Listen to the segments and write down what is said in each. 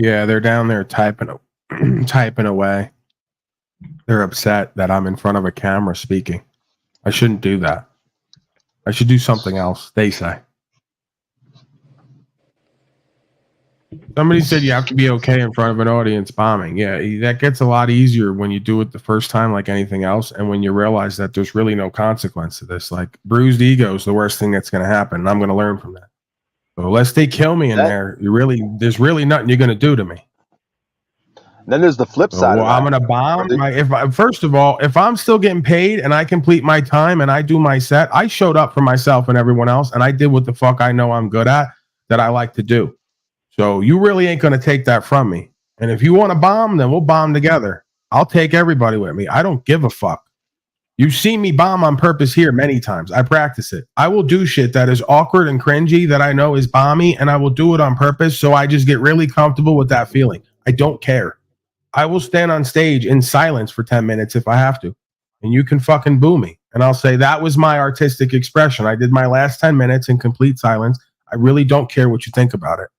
Yeah, they're down there typing away. They're upset that I'm in front of a camera speaking. I shouldn't do that. I should do something else, they say. Somebody said you have to be okay in front of an audience bombing. Yeah, that gets a lot easier when you do it the first time, like anything else, and when you realize that there's really no consequence to this. Like, bruised ego is the worst thing that's going to happen, and I'm going to learn from that. So unless they kill me in there, there's really nothing you're going to do to me. Then there's the flip side of that. I'm going to bomb. First of all, if I'm still getting paid and I complete my time and I do my set, I showed up for myself and everyone else, and I did what the fuck I know I'm good at, that I like to do. So you really ain't going to take that from me. And if you want to bomb, then we'll bomb together. I'll take everybody with me. I don't give a fuck. You've seen me bomb on purpose here many times. I practice it. I will do shit that is awkward and cringy that I know is bomby, and I will do it on purpose so I just get really comfortable with that feeling. I don't care. I will stand on stage in silence for 10 minutes if I have to. And you can fucking boo me. And I'll say, that was my artistic expression. I did my last 10 minutes in complete silence. I really don't care what you think about it.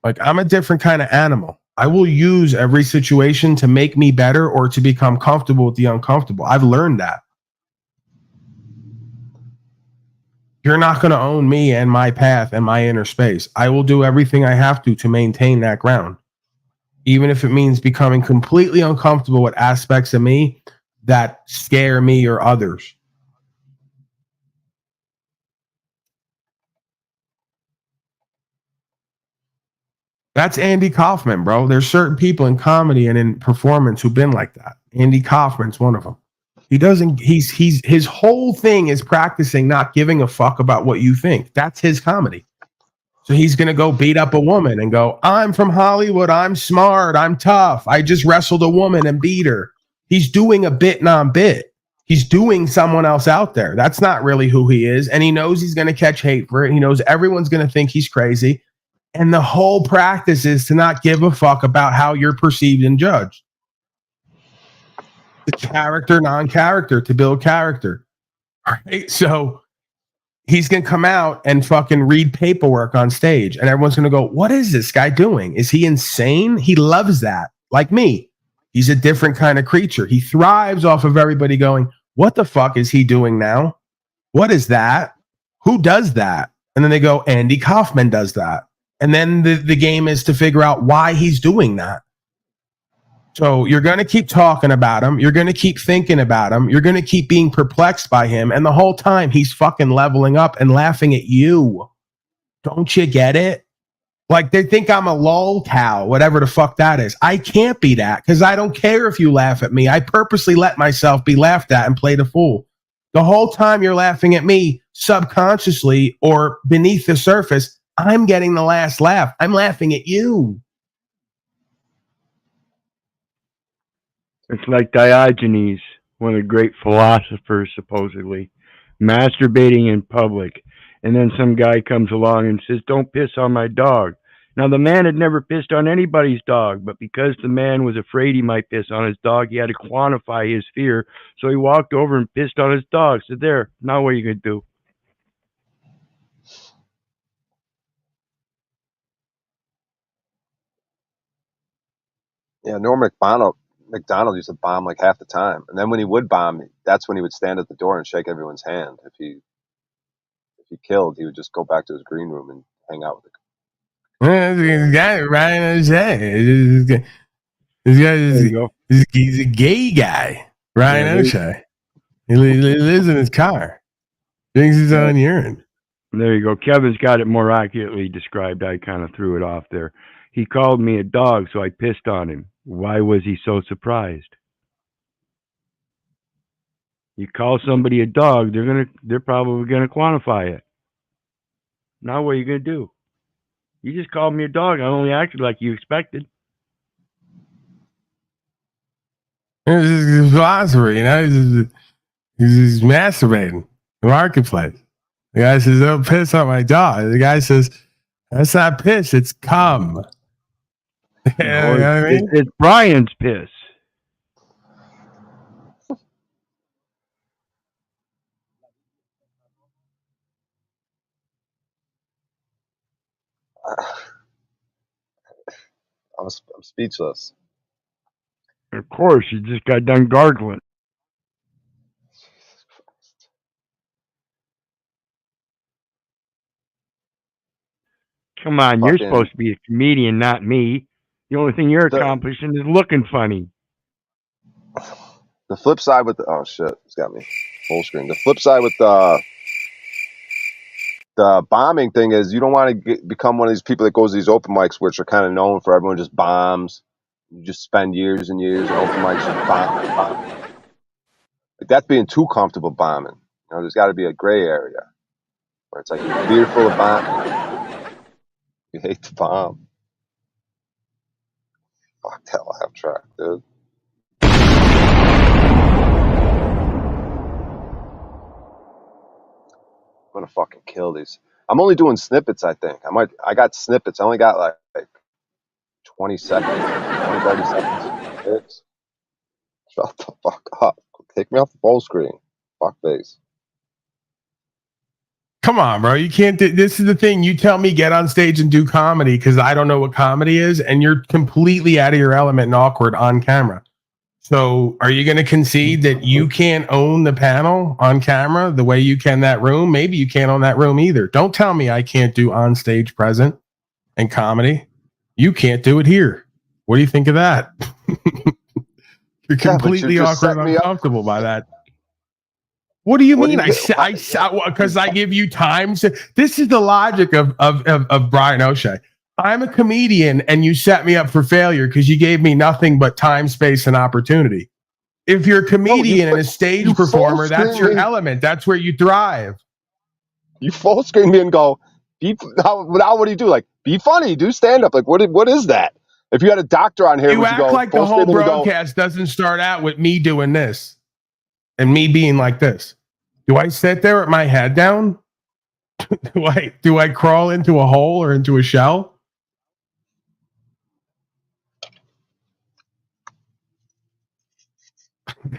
Like, I'm a different kind of animal. I will use every situation to make me better or to become comfortable with the uncomfortable. I've learned that. You're not going to own me and my path and my inner space. I will do everything I have to maintain that ground, even if it means becoming completely uncomfortable with aspects of me that scare me or others. That's Andy Kaufman, bro. There's certain people in comedy and in performance who've been like that. Andy Kaufman's one of them. He doesn't, his whole thing is practicing not giving a fuck about what you think. That's his comedy. So he's going to go beat up a woman and go, I'm from Hollywood. I'm smart. I'm tough. I just wrestled a woman and beat her. He's doing a bit non-bit. He's doing someone else out there. That's not really who he is. And he knows he's going to catch hate for it. He knows everyone's going to think he's crazy. And the whole practice is to not give a fuck about how you're perceived and judged. The character, non-character, to build character. All right. So he's going to come out and fucking read paperwork on stage. And everyone's going to go, what is this guy doing? Is he insane? He loves that. Like me. He's a different kind of creature. He thrives off of everybody going, what the fuck is he doing now? What is that? Who does that? And then they go, Andy Kaufman does that. And then the game is to figure out why he's doing that. So you're going to keep talking about him. You're going to keep thinking about him. You're going to keep being perplexed by him. And the whole time he's fucking leveling up and laughing at you. Don't you get it? Like, they think I'm a lol cow, whatever the fuck that is. I can't be that because I don't care if you laugh at me. I purposely let myself be laughed at and play the fool. The whole time you're laughing at me subconsciously or beneath the surface, I'm getting the last laugh. I'm laughing at you. It's like Diogenes, one of the great philosophers, supposedly, masturbating in public. And then some guy comes along and says, don't piss on my dog. Now, the man had never pissed on anybody's dog, but because the man was afraid he might piss on his dog, he had to quantify his fear. So he walked over and pissed on his dog. So there, now what are you going to do? Yeah, Norm McDonald used to bomb like half the time, and then when he would bomb, that's when he would stand at the door and shake everyone's hand. If he killed, he would just go back to his green room and hang out with the. This guy, Ryan O'Shea. He's a gay guy. Ryan O'Shea. He lives in his car. Drinks his own urine. There you go. Kevin's got it more accurately described. I kind of threw it off there. He called me a dog, so I pissed on him. Why was he so surprised? You call somebody a dog, they're probably gonna quantify it. Now what are you gonna do? You just called me a dog. I only acted like you expected. It's his philosophy, you know. He's masturbating in the marketplace. The guy says, "Don't piss on my dog." The guy says, "That's not piss, it's cum." You know what I mean? It's Brian's piss. I'm speechless. Of course, you just got done gargling. Jesus Christ. Come on, you're Fucking supposed to be a comedian, not me. The only thing you're the accomplishing is looking funny. the flip side with the oh shit, it's got me full screen. The flip side with the bombing thing is you don't want to become one of these people that goes to these open mics which are kind of known for everyone just bombs. You just spend years and years in open mics just bomb. Like that's being too comfortable bombing. You know, there's got to be a gray area where it's like you're fearful of bombing. You hate to bomb. Fuck that laugh track, dude. I'm gonna fucking kill these. I'm only doing snippets, I think. I got snippets. I only got like 20 seconds, 20, 30 seconds. Shut the fuck up. Take me off the full screen. Fuck face. Come on, bro. You can't do this. Is the thing. You tell me get on stage and do comedy because I don't know what comedy is, and you're completely out of your element and awkward on camera. So are you going to concede that you can't own the panel on camera the way you can that room? Maybe you can't own that room either. Don't tell me I can't do on stage present and comedy. You can't do it here. What do you think of that? You're completely awkward and uncomfortable by that. What do you mean? Because I give you time. This is the logic of Brian O'Shea. I'm a comedian and you set me up for failure because you gave me nothing but time, space, and opportunity. If you're a comedian and a stage performer, that's your element. That's where you thrive. You full screen me and go, now what do you do? Like, be funny, do stand up. Like, what is that? If you had a doctor on here, you act go, like the whole broadcast doesn't start out with me doing this and me being like this. Do I sit there with my head down? do I crawl into a hole or into a shell?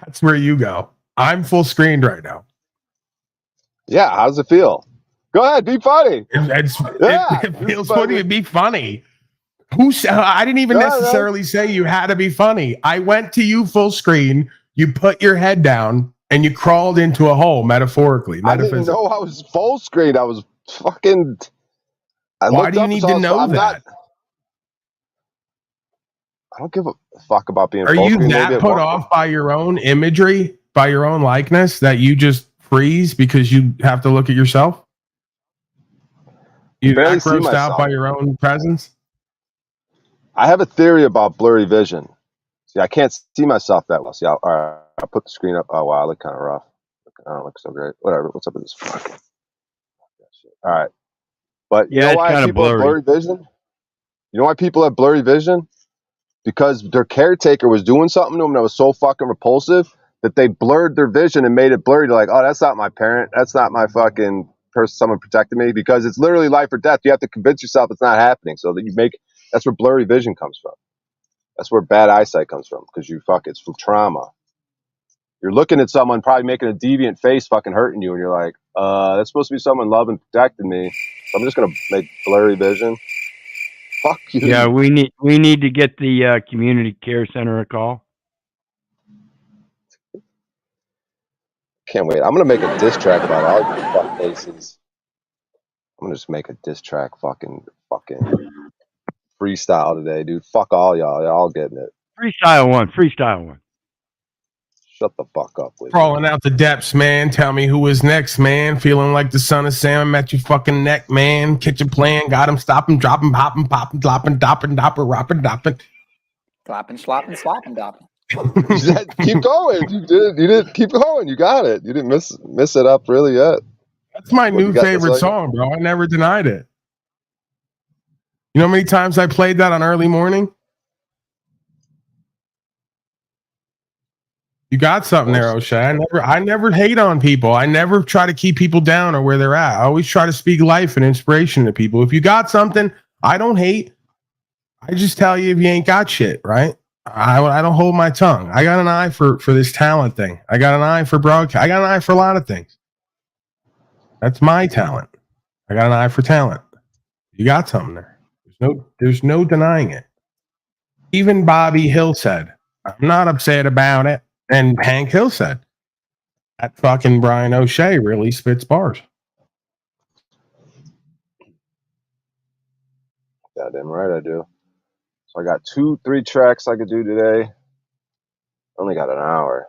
That's where you go. I'm full screened right now. Yeah, how does it feel? Go ahead, be funny. It feels funny to be funny. I didn't even necessarily say you had to be funny. I went to you full screen. You put your head down and you crawled into a hole, metaphorically. I didn't know I was full screen. I was fucking. Why do you need to know that? I don't give a fuck about being. Are you that put off by your own imagery, by your own likeness, that you just freeze because you have to look at yourself? You barely not grossed out by your own presence? I have a theory about blurry vision. See, I can't see myself that well. See, all right, I'll put the screen up. Oh, wow, I look kind of rough. I don't look so great. Whatever. What's up with this fucking? All right. But you know why people have blurry vision? You know why people have blurry vision? Because their caretaker was doing something to them that was so fucking repulsive that they blurred their vision and made it blurry. They're like, oh, that's not my parent. That's not my fucking person, someone protecting me. Because it's literally life or death. You have to convince yourself it's not happening. So that you make, that's where blurry vision comes from. That's where bad eyesight comes from. Because it's from trauma. You're looking at someone probably making a deviant face fucking hurting you. And you're like, that's supposed to be someone loving, protecting me. So I'm just going to make blurry vision. Fuck you. Yeah, we need to get the community care center a call. Can't wait. I'm gonna make a diss track about all your fuck faces. I'm gonna just make a diss track fucking freestyle today, dude. Fuck all y'all. Y'all getting it. Freestyle one. Shut the fuck up, please. Crawling out the depths, man. Tell me who is next, man. Feeling like the son of Sam at your fucking neck, man. Catch a plan, got him, stop him, drop him, hop him, pop him, dopping, dopper, ropping, dopping. Clapping, slopping, slopping, dopping. Keep going. You did keep going. You got it. You didn't miss it up really yet. That's my new favorite song, bro. I never denied it. You know how many times I played that on early morning? You got something there, O'Shea. I never hate on people. I never try to keep people down or where they're at. I always try to speak life and inspiration to people. If you got something, I don't hate. I just tell you if you ain't got shit, right? I don't hold my tongue. I got an eye for this talent thing. I got an eye for broadcast. I got an eye for a lot of things. That's my talent. I got an eye for talent. You got something there. There's no denying it. Even Bobby Hill said, I'm not upset about it. And Hank Hill said, that fucking Brian O'Shea really spits bars. Goddamn right I do. So I got 2-3 tracks I could do today. Only got an hour.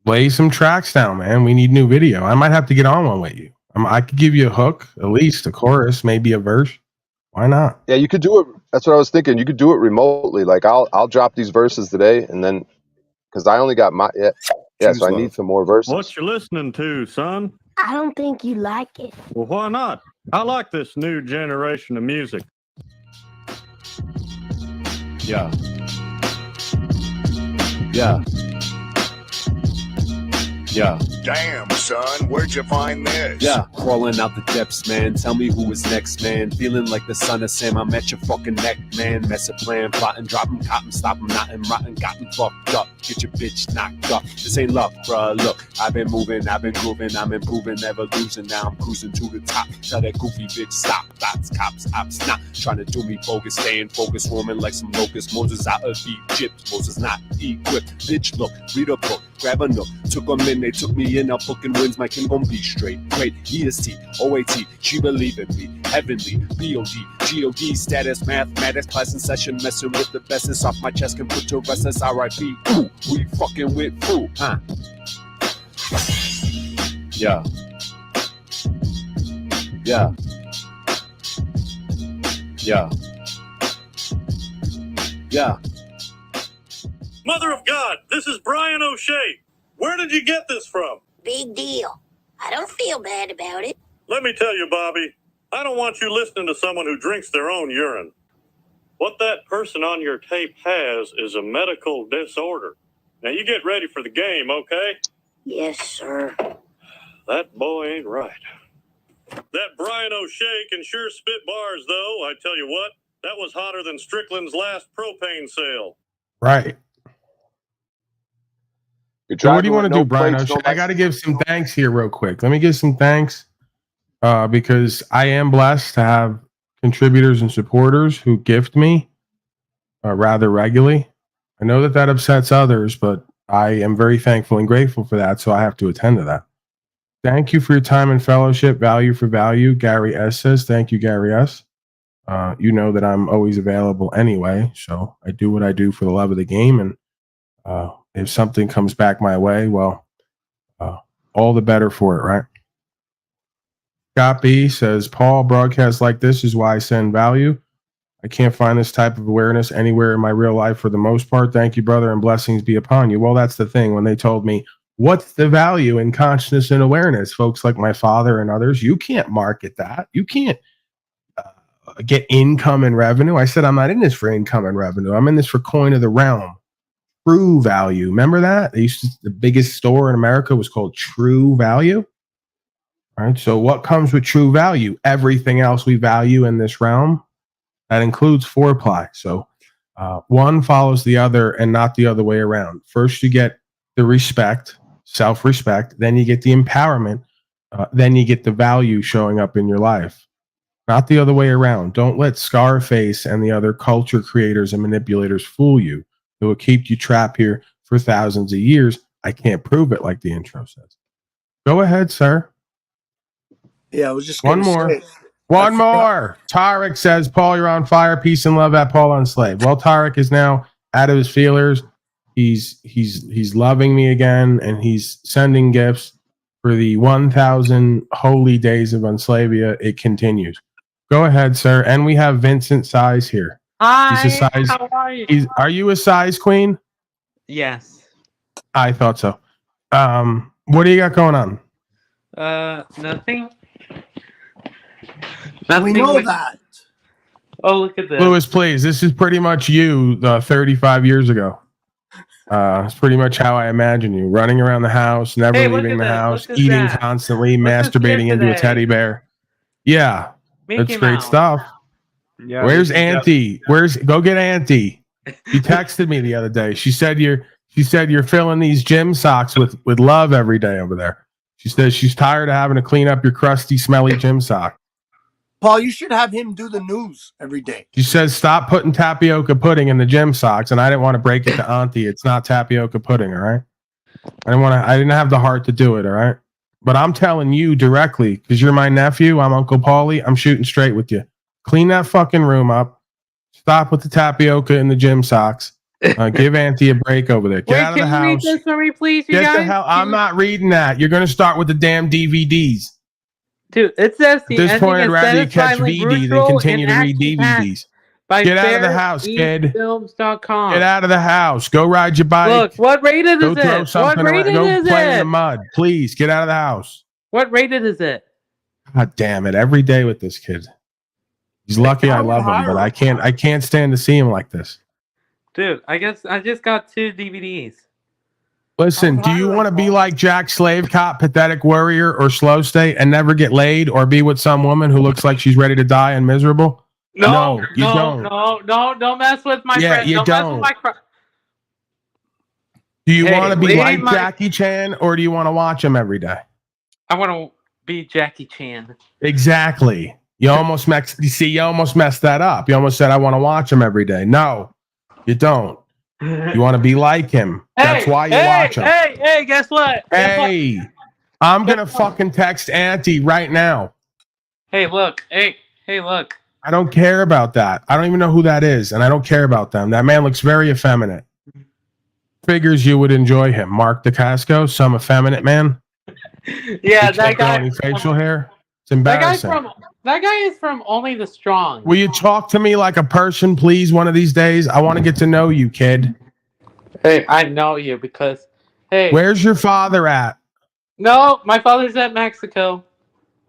Lay some tracks down, man. We need new video. I might have to get on one with you. I could give you a hook, at least a chorus, maybe a verse. Why not? Yeah, you could do it. That's what I was thinking. You could do it remotely. Like I'll drop these verses today, and then because I only got my so I need some more verses. What you listening to, son? I don't think you like it. Well, why not? I like this new generation of music. Yeah. Yeah. Yeah. Damn, son, where'd you find this? Yeah, crawling out the depths, man. Tell me who is next, man. Feeling like the son of Sam. I'm at your fucking neck, man. Mess a plan, plotting, dropping, cotton, stopping, knotting, rotten, gotten fucked up. Get your bitch knocked up. This ain't love, bruh. Look, I've been moving, I've been grooving, I'm improving, never losing. Now I'm cruising to the top. Tell that goofy bitch stop. Dots, cops, ops, not trying to do me bogus. Staying focused, swarming like some locusts. Moses out of Egypt. Moses not equipped. Bitch, look, read a book, grab a nook. Took them in, they took me in. Fucking wins, my king gon' be straight. Great, EST, OAT, she believe in me. Heavenly, BOD, GOD, status, mathematics, class in session, messing with the best. It's off my chest, can put to rest as RIP. Ooh, we fucking with fool, huh? Yeah. Yeah. Yeah. Yeah. Mother of God, this is Brian O'Shea. Where did you get this from? Big deal. I don't feel bad about it. Let me tell you, Bobby, I don't want you listening to someone who drinks their own urine. What that person on your tape has is a medical disorder. Now you get ready for the game, okay? Yes, sir. That boy ain't right. That Brian O'Shea can sure spit bars, though. I tell you what, that was hotter than Strickland's last propane sale. Right. So what do you want to do, Brian O'Shea? I got to give some thanks here real quick. Let me give some thanks because I am blessed to have contributors and supporters who gift me rather regularly. I know that upsets others, but I am very thankful and grateful for that, so I have to attend to that. Thank you for your time and fellowship. Value for value. Gary S. says, thank you, Gary S. You know that I'm always available anyway, so I do what I do for the love of the game, and if something comes back my way, well, all the better for it, right? Scott B says, Paul, broadcasts like this is why I send value. I can't find this type of awareness anywhere in my real life for the most part. Thank you, brother, and blessings be upon you. Well, that's the thing. When they told me, what's the value in consciousness and awareness? Folks like my father and others, you can't market that. You can't get income and revenue. I said, I'm not in this for income and revenue. I'm in this for coin of the realm. True Value. Remember that? The biggest store in America was called True Value. All right. So what comes with True Value? Everything else we value in this realm. That includes foreplay. So one follows the other and not the other way around. First, you get the respect, self-respect. Then you get the empowerment. Then you get the value showing up in your life. Not the other way around. Don't let Scarface and the other culture creators and manipulators fool you. It will keep you trapped here for thousands of years. I can't prove it, like the intro says. Go ahead, sir. Yeah, I was just one more. One more. Tarek says, Paul, you're on fire. Peace and love at Paul Unslaved. Well, Tarek is now out of his feelers. He's loving me again, and he's sending gifts for the 1,000 holy days of Unslavia. It continues. Go ahead, sir. And we have Vincent Size here. Hi, he's a size, how are you? Are you a size queen? Yes. I thought so. What do you got going on? Nothing. We know that. Oh, look at this. Louis, please. This is pretty much you 35 years ago. It's pretty much how I imagine you. Running around the house, never leaving the house, eating constantly, masturbating into a teddy bear. Yeah. That's great stuff. Yeah, where's Auntie? Go get Auntie. She texted me the other day. She said you're filling these gym socks with love every day over there. She says she's tired of having to clean up your crusty, smelly gym sock. Paul, you should have him do the news every day. She says, stop putting tapioca pudding in the gym socks. And I didn't want to break it to Auntie. It's not tapioca pudding, all right? I didn't have the heart to do it, all right? But I'm telling you directly, because you're my nephew, I'm Uncle Paulie, I'm shooting straight with you. Clean that fucking room up. Stop with the tapioca in the gym socks. Give Auntie a break over there. Get out of the house. Can you read this for me, please, you Get guys? the hell. I'm not reading that. You're going to start with the damn DVDs. Dude, it says the At this ending point, I'd is rather you catch satisfyingly VD than brutal continue to and read action-packed DVDs. by Get out of the house, kid. FairEastFilms.com. Get out of the house. Go ride your bike. Look, what rated Go is throw it? something What around. rated Go is play in the it? mud. Please, get out of the house. What rated is it? God damn it. Every day with this kid. He's lucky I love him, but I can't stand to see him like this. Dude, I guess I just got 2 DVDs. Listen, do you want to be like Jack Slave Cop, Pathetic Warrior, or Slow Stay and never get laid, or be with some woman who looks like she's ready to die and miserable? No, you don't. No, don't mess with my friend. You Don't mess with my friend. Do you want to be like my- Jackie Chan, or do you want to watch him every day? I want to be Jackie Chan. Exactly. You almost messed that up. You almost said I want to watch him every day. No, you don't. You want to be like him. That's why you watch him. Hey, guess what? Hey, I'm going to fucking text Auntie right now. Hey, look. Hey, look. I don't care about that. I don't even know who that is, and I don't care about them. That man looks very effeminate. Figures you would enjoy him. Mark DeCasco, some effeminate man. Yeah, that guy. Any facial hair. It's embarrassing. That guy is from Only the Strong. Will you talk to me like a person, please, one of these days? I want to get to know you, kid. Hey, I know you because, hey. Where's your father at? No, my father's at Mexico.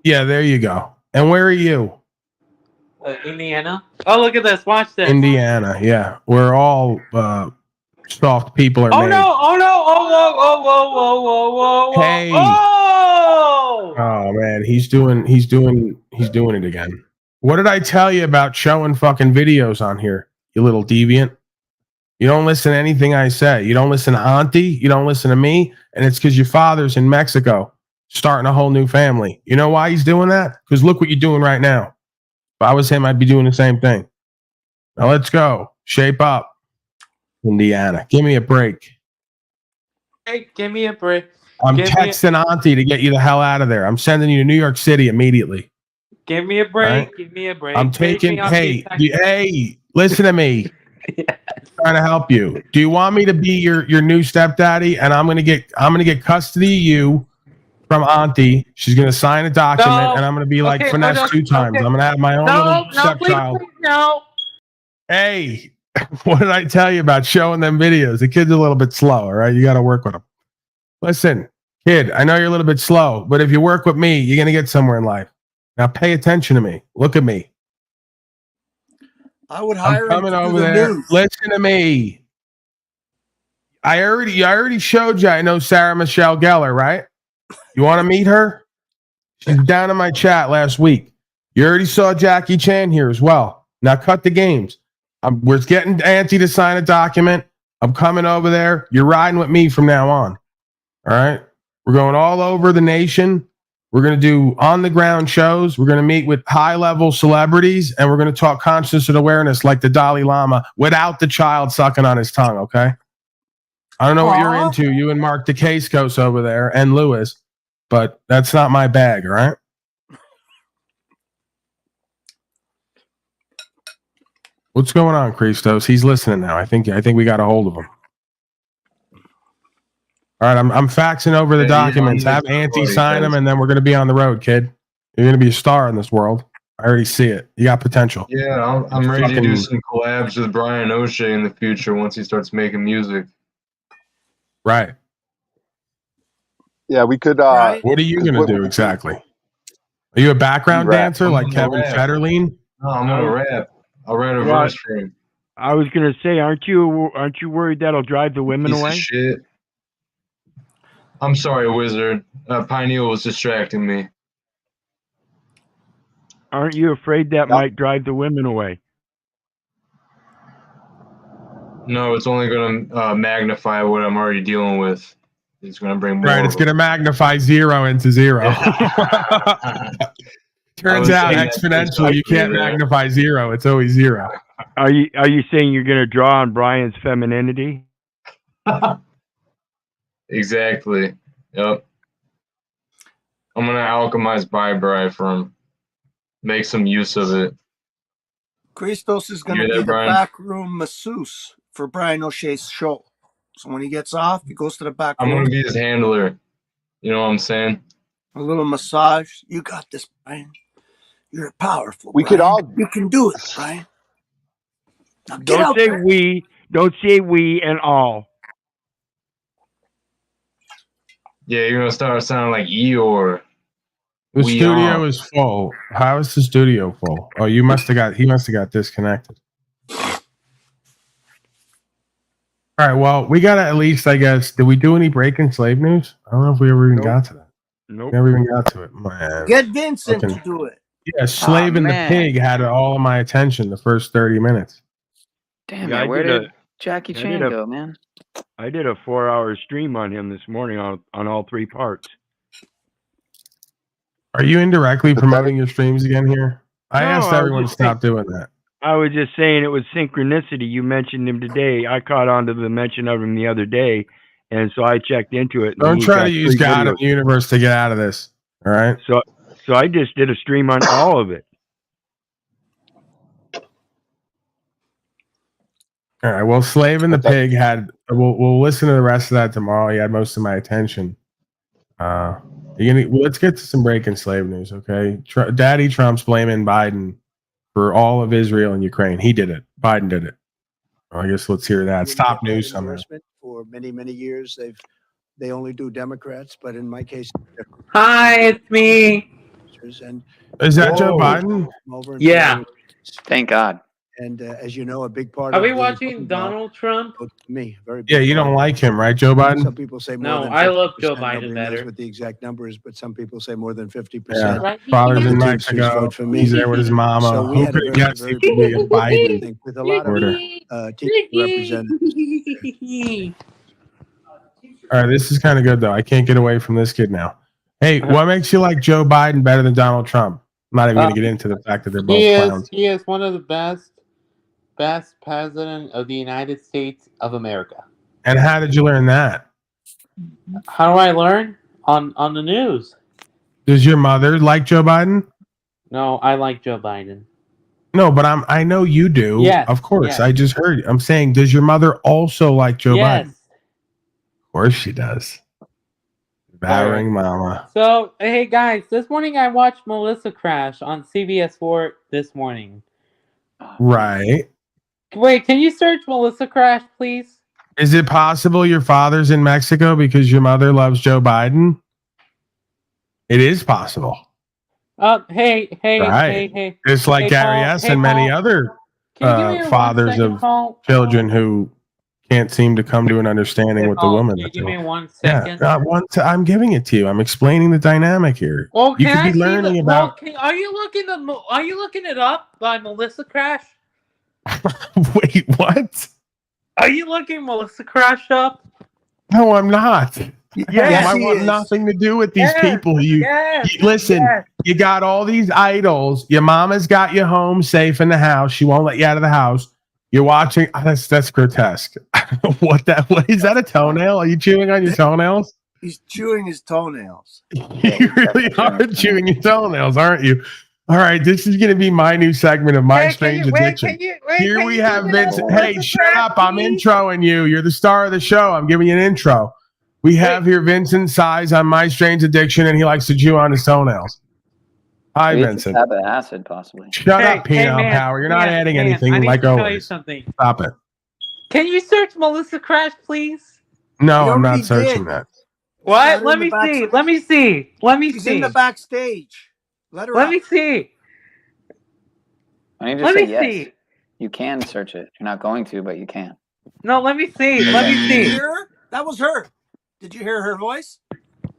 Yeah, there you go. And where are you? Indiana. Oh, look at this. Watch this. Indiana, yeah. We're all soft people are Oh, made. no. Oh, no. Whoa. Hey. Oh, man. He's doing it again. What did I tell you about showing fucking videos on here, you little deviant? You don't listen to anything I say. You don't listen to Auntie. You don't listen to me. And it's because your father's in Mexico starting a whole new family. You know why he's doing that? Because look what you're doing right now. If I was him, I'd be doing the same thing. Now let's go. Shape up. Indiana. Give me a break. Hey, give me a break. I'm texting Auntie to get you the hell out of there. I'm sending you to New York City immediately. Give me a break. Right? Give me a break. I'm taking. Hey, listen to me. Yes. I'm trying to help you. Do you want me to be your new stepdaddy? And I'm gonna get custody of you from Auntie. She's gonna sign a document, and I'm gonna be like finesse 2 times. I'm gonna have my own little stepchild. Please, no. Hey, what did I tell you about showing them videos? The kid's a little bit slow. All right, you got to work with him. Listen, kid, I know you're a little bit slow, but if you work with me, you're gonna get somewhere in life. Now pay attention to me. Look at me. I would hire I'm coming him to over do the there. news. Listen to me. I already showed you. I know Sarah Michelle Gellar, right? You want to meet her? She's down in my chat last week. You already saw Jackie Chan here as well. Now cut the games. We're getting Auntie to sign a document. I'm coming over there. You're riding with me from now on. All right? We're going all over the nation. We're going to do on-the-ground shows. We're going to meet with high-level celebrities, and we're going to talk conscious and awareness like the Dalai Lama without the child sucking on his tongue, okay? I don't know what you're into, you and Mark DeCascos over there and Lewis, but that's not my bag, all right? What's going on, Christos? He's listening now. I think we got a hold of him. All right, I'm faxing over the documents. Have Auntie sign them, and then we're going to be on the road, kid. You're going to be a star in this world. I already see it. You got potential. Yeah, I'm ready to do some collabs with Brian O'Shea in the future once he starts making music. Right. Yeah, we could. What are you going to do exactly? Are you a background dancer like Kevin Federline? No, I'm going to rap. I'll write a verse for him. I was going to say, aren't you worried that'll drive the women Piece away? of shit. I'm sorry, Wizard. Pineal was distracting me. Aren't you afraid that might drive the women away? No, it's only going to magnify what I'm already dealing with. It's going to bring more. Right, it's going to magnify 0 into 0. Turns out exponential, you can't magnify zero. It's always zero. Are you saying you're going to draw on Brian's femininity? Exactly. Yep. I'm gonna alchemize Bri for him. Make some use of it. Christos is going to be the backroom masseuse for Brian O'Shea's show. So when he gets off, he goes to the back room. I'm going to be his handler. You know what I'm saying? A little massage. You got this, Brian. You're powerful. We Brian. could all. You can do it, Brian. Now get Don't out say there. we. Don't say we and all. Yeah, you're going to start sounding like Eeyore. The studio is full. How is the studio full? Oh, he must have got disconnected. All right, well, we got to at least, I guess, did we do any breaking slave news? I don't know if we ever even got to that. Nope. Never even got to it. Man. Get Vincent to do it. Yeah, Slave and the Pig had all of my attention the first 30 minutes. Damn, man, where did Jackie Chan go, man? I did a 4-hour stream on him this morning on all 3 parts. Are you indirectly promoting your streams again here? I asked everyone to stop doing that. I was just saying it was synchronicity. You mentioned him today. I caught on to the mention of him the other day, and so I checked into it. Don't try to use God of the universe to get out of this. All right? So I just did a stream on all of it. All right. Well, Slave and the Pig had. We'll listen to the rest of that tomorrow. He had most of my attention. Let's get to some breaking slave news, okay? Daddy Trump's blaming Biden for all of Israel and Ukraine. He did it. Biden did it. Well, I guess let's hear that. Stop news somehow. For many years, they only do Democrats, but in my case, hi, it's me. And is that Joe Biden? Yeah. Thank God. And as you know, a big part. Are we watching Donald Trump? Me, very. Yeah, you don't like him, right, Joe Biden? Some people say more than 50%. I love Joe Biden better. What the exact number is, but some people say more than 50%. Yeah. Father's in Mexico. He's there with his mama. So who could have guessed he could be a Biden with a lot of teacher representatives. All right, this is kind of good though. I can't get away from this kid now. Hey, what makes you like Joe Biden better than Donald Trump? I'm not even going to get into the fact that they're both clowns. He is one of the best president of the United States of America. And how did you learn that? How do I learn? On the news. Does your mother like Joe Biden? No, I like Joe Biden. No, but I know you do. Yes, of course. yes. I just heard. I'm saying, does your mother also like Joe Yes. Biden? Of course she does. Devouring mama. So, hey guys, this morning I watched Melissa Crash on CBS 4 this morning. Right. Wait, can you search Melissa Crash, please? Is it possible your father's in Mexico because your mother loves Joe Biden? It is possible. Hey. It's like Hey, Gary Paul. S. Hey, and many Paul. other Can you give me fathers 1 second, of Paul? children who can't seem to come to an understanding with the Paul, woman. Can you give me 1 Yeah, second? I'm giving it to you. I'm explaining the dynamic here. Well, You can could I be see learning the, about. well, are you looking it up by Melissa Crash? Wait, what? Are you looking Melissa Crash up? No, I'm not. Yes, I he want is. nothing to do with these Yes, people. Listen. yes. You got all these idols. Your mama's got you home safe in the house. She won't let you out of the house. You're watching. That's grotesque. What is that? A toenail? Are you chewing on your toenails? He's chewing his toenails. You really are chewing your toenails, aren't you? All right, this is going to be my new segment of My Strange Addiction. Here we have Vincent. Hey, shut up. I'm introing you. You're the star of the show. I'm giving you an intro. We have here Vincent Size on My Strange Addiction, and he likes to chew on his toenails. Hi, Vincent. Have an acid, possibly. Shut up, Peanut Power. You're not adding anything like always. Tell you something. Stop it. Can you search Melissa Crash, please? No, I'm not searching that. What? Let me see. Let me see. Let me He's see. in the backstage. Let her Let up. me see. I need to Let say me yes. see. You can search it. You're not going to, but you can. No, let me see. Let me Did you see. hear her? That was her. Did you hear her voice?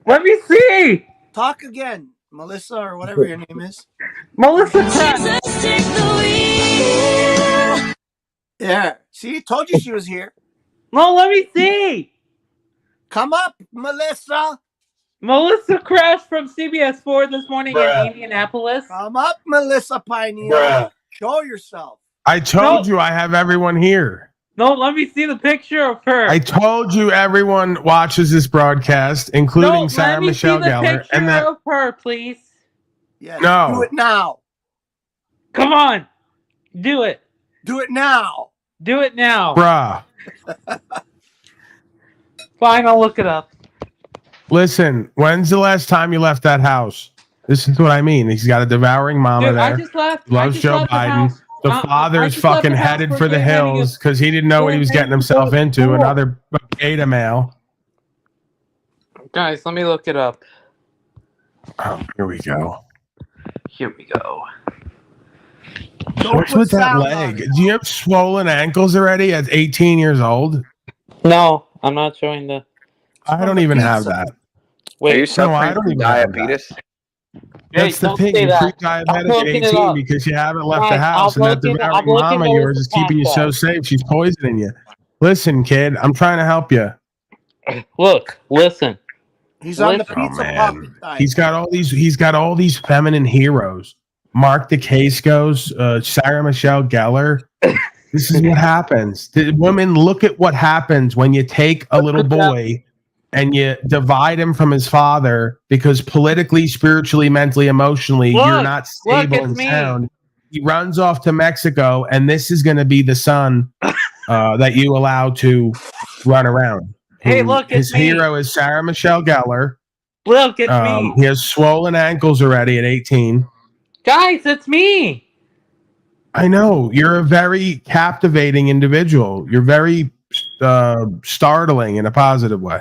Let me see. Talk again, Melissa, or whatever your name is. Melissa Crash. Yeah. See, told you she was here. No, let me see. Come up, Melissa. Melissa Crash from CBS 4 this morning in Indianapolis. Come up, Melissa Pineal. Show yourself. I told you I have everyone here. No, let me see the picture of her. I told you everyone watches this broadcast, including Sarah Michelle Gellar. And that of her, please. Yes, no. Do it now. Come on. Do it. Do it now. Do it now. Bruh. Fine, I'll look it up. Listen, when's the last time you left that house? This is what I mean. He's got a devouring mama there. I just left. Loves Joe Biden. The father's fucking headed for the hills because he didn't know what he was getting himself into. Another beta male. Guys, let me look it up. Oh, here we go. Here we go. What's with that leg? Do you have swollen ankles already at 18 years old? No, I'm not showing the. I don't even have that. Wait, are you suffering I don't from even have diabetes? That's the thing. You're pre-diabetic at 18 because you haven't left the house, and that devouring mama of yours is keeping you so safe. She's poisoning you. Listen, kid, I'm trying to help you. Look, listen. He's on the pizza puppet diet. He's got all these feminine heroes. Mark DeCascos, Sarah Michelle Gellar. This is what happens. Women, look at what happens when you take a little boy and you divide him from his father because politically, spiritually, mentally, emotionally, you're not stable and sound. He runs off to Mexico, and this is going to be the son that you allow to run around. Hey, look, his hero is Sarah Michelle Gellar. Look, it's me. He has swollen ankles already at 18. Guys, it's me. I know. You're a very captivating individual. You're very startling in a positive way.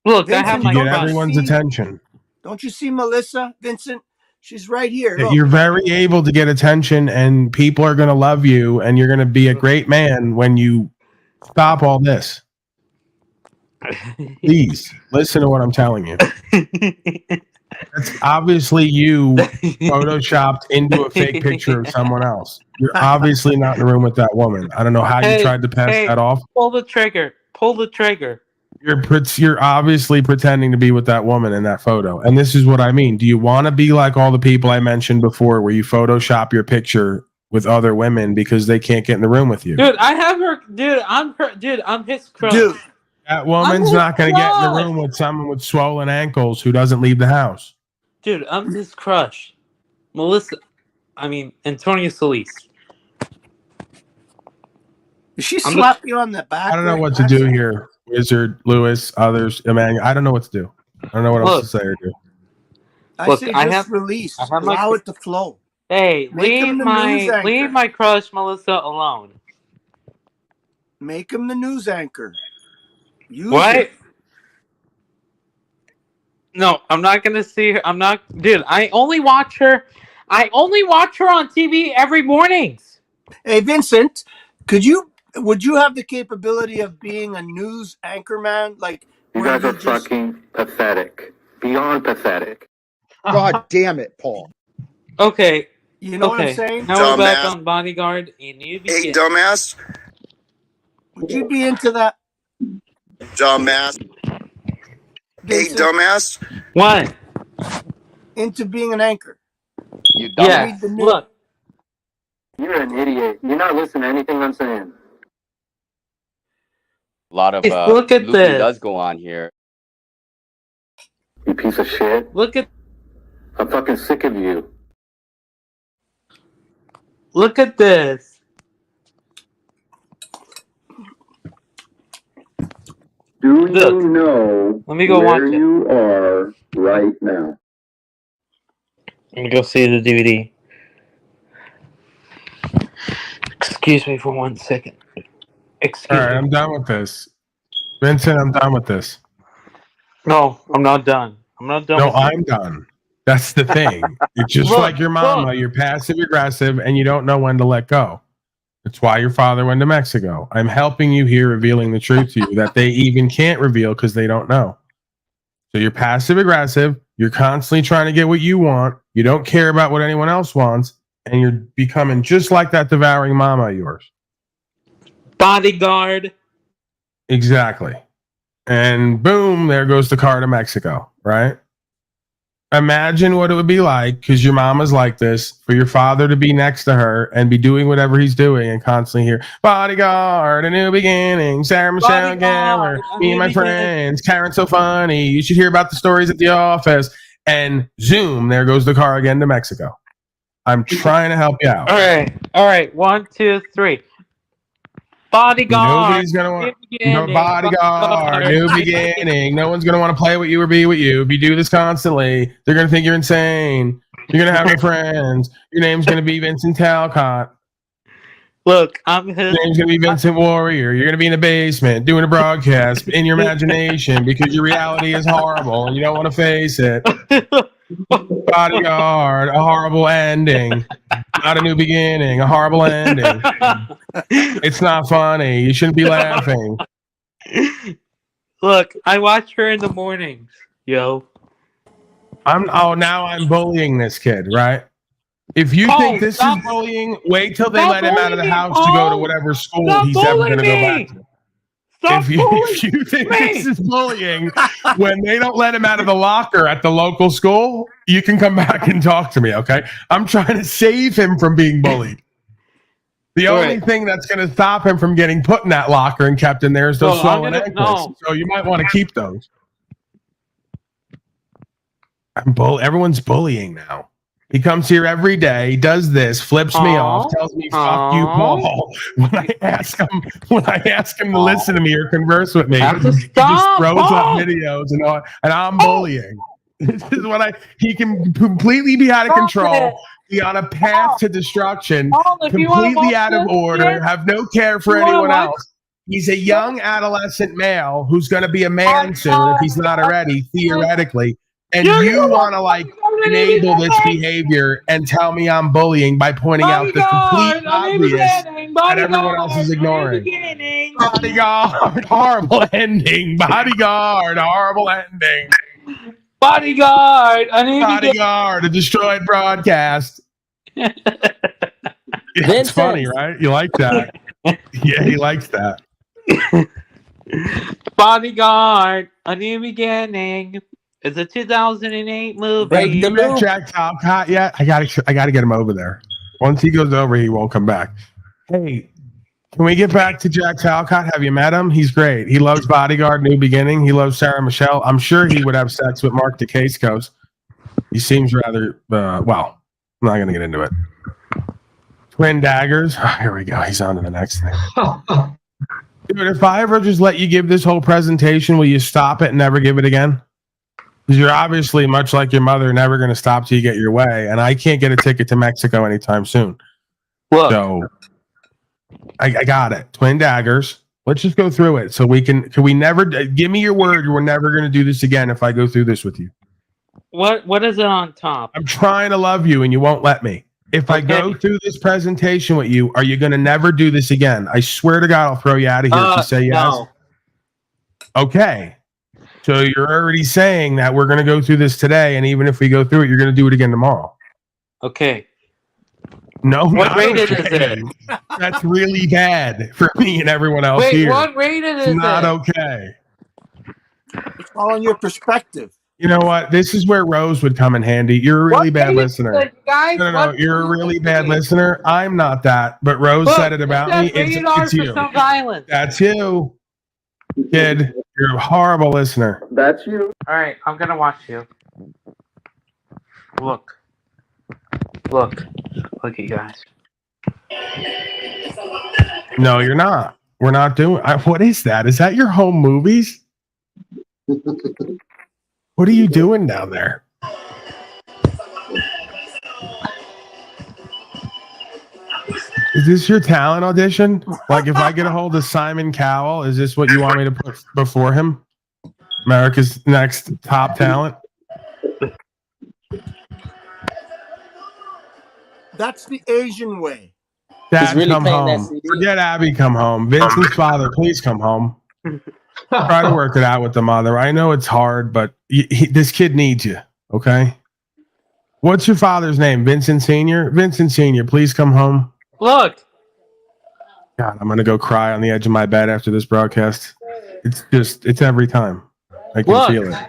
Look, Vincent, I have my get everyone's attention. Don't you see Melissa, Vincent? She's right here. Look. You're very able to get attention, and people are going to love you, and you're going to be a great man when you stop all this. Please listen to what I'm telling you. That's obviously you photoshopped into a fake picture of someone else. You're obviously not in the room with that woman. I don't know how you tried to pass that off. Pull the trigger. Pull the trigger. You're obviously pretending to be with that woman in that photo. And this is what I mean. Do you want to be like all the people I mentioned before where you Photoshop your picture with other women because they can't get in the room with you? Dude, I have her. Dude, I'm his crush. Dude. That woman's not going to get in the room with someone with swollen ankles who doesn't leave the house. Dude, I'm his crush. Antonia Solis. Did she slap you on the back? I don't know what to do here. Wizard, Lewis, others, Emmanuel. I don't know what to do. I don't know what else to say or do. I say just release. Allow it to flow. Hey, leave my crush Melissa alone. Make him the news anchor. What? No, I'm not gonna see her. I'm not, dude. I only watch her on TV every mornings. Hey, Vincent, would you have the capability of being a news anchor man? Like, you guys are fucking pathetic, beyond pathetic. God damn it, Paul. Okay, you know what I'm saying? Now we're back on Bodyguard. Hey, dumbass. Would you be into that? Dumbass. Hey, dumbass. What? Into being an anchor. You dumbass. Yeah. Look. You're an idiot. You're not listening to anything I'm saying. A lot of look at looping this. does go on here. You piece of shit. Look at. I'm fucking sick of you. Look at this. Do you know Let me go where watch it. you are right now? Let me go see the DVD. Excuse me for 1 second. All right, I'm done with this. Vincent, I'm done with this. No, I'm not done. I'm not done. No, I'm done. That's the thing. You're just like your mama. Look. You're passive aggressive and you don't know when to let go. That's why your father went to Mexico. I'm helping you here, revealing the truth to you that they even can't reveal because they don't know. So you're passive aggressive. You're constantly trying to get what you want. You don't care about what anyone else wants. And you're becoming just like that devouring mama of yours. Bodyguard. Exactly. And boom, there goes the car to Mexico, right? Imagine what it would be like, because your mama's like this, for your father to be next to her and be doing whatever he's doing and constantly hear, Bodyguard, a new beginning, Sarah Michelle Gellar, me and my friends, Karen's so funny, you should hear about the stories at the office, and zoom, there goes the car again to Mexico. I'm trying to help you out. All right. 1, 2, 3. Bodyguard. Nobody's gonna want no bodyguard, new beginning. No one's gonna want to play with you or be with you. If you do this constantly, they're gonna think you're insane. You're gonna have no friends. Your name's gonna be Vincent Talcott. Look, your name's gonna be Vincent Warrior. You're gonna be in the basement doing a broadcast in your imagination because your reality is horrible and you don't want to face it. Bodyguard, a horrible ending. Not a new beginning, a horrible ending. It's not funny. You shouldn't be laughing. Look, I watch her in the mornings, yo. Now I'm bullying this kid, right? If you think this is bullying, wait till they let him out of the house to go to whatever school he's ever going to go back to. If you think this is bullying, when they don't let him out of the locker at the local school, you can come back and talk to me, okay? I'm trying to save him from being bullied. The only thing that's going to stop him from getting put in that locker and kept in there is those swollen ankles. So you might want to keep those. Everyone's bullying now. He comes here every day, does this, flips me off, tells me "fuck you, Paul." When I ask him to listen to me or converse with me, he just throws up videos and I'm bullying. This is what he can completely be out of control, be on a path to destruction, completely out of order, have no care for anyone else. He's a young adolescent male who's going to be a man soon if he's not already, theoretically. And you want to enable this behavior and tell me I'm bullying by pointing out the complete obvious that everyone else is ignoring. Bodyguard, horrible ending. Bodyguard, horrible ending. Bodyguard, a destroyed broadcast. It's funny, right? You like that? Yeah, he likes that. Bodyguard, a new beginning. It's a 2008 movie. Have you met Jack Talcott yet? I gotta get him over there. Once he goes over, he won't come back. Hey, can we get back to Jack Talcott? Have you met him? He's great. He loves Bodyguard, New Beginning. He loves Sarah Michelle. I'm sure he would have sex with Mark DeCascos. He seems rather well. I'm not gonna get into it. Twin Daggers. Oh, here we go. He's on to the next thing. Dude, if I ever just let you give this whole presentation, will you stop it and never give it again? Because you're obviously, much like your mother, never going to stop till you get your way, and I can't get a ticket to Mexico anytime soon. Look. So I got it. Twin Daggers. Let's just go through it. So can we never give me your word we're never going to do this again if I go through this with you? What is it on top? I'm trying to love you and you won't let me. If I go through this presentation with you, are you going to never do this again? I swear to God, I'll throw you out of here if you say yes. No. Okay. So you're already saying that we're going to go through this today, and even if we go through it, you're going to do it again tomorrow. Okay. No, what rated is it? That's really bad for me and everyone else here. What rated is it? Not okay. It's all in your perspective. You know what? This is where Rose would come in handy. You're a really bad listener. No. You're a really bad listener. I'm not that, but Rose said it about me. It's you. That's you. Kid, you're a horrible listener. That's you. All right, I'm gonna watch you. Look, you guys. No, you're not. We're not doing. What is that? Is that your home movies? What are you doing down there? Is this your talent audition? Like, if I get a hold of Simon Cowell, is this what you want me to put before him? America's Next Top Talent? That's the Asian way. Dad, really come home. Forget Abby, come home. Vincent's father, please come home. Try to work it out with the mother. I know it's hard, but this kid needs you, okay? What's your father's name? Vincent Sr.? Vincent Sr., please come home. Look. God, I'm going to go cry on the edge of my bed after this broadcast. It's every time. I can feel it.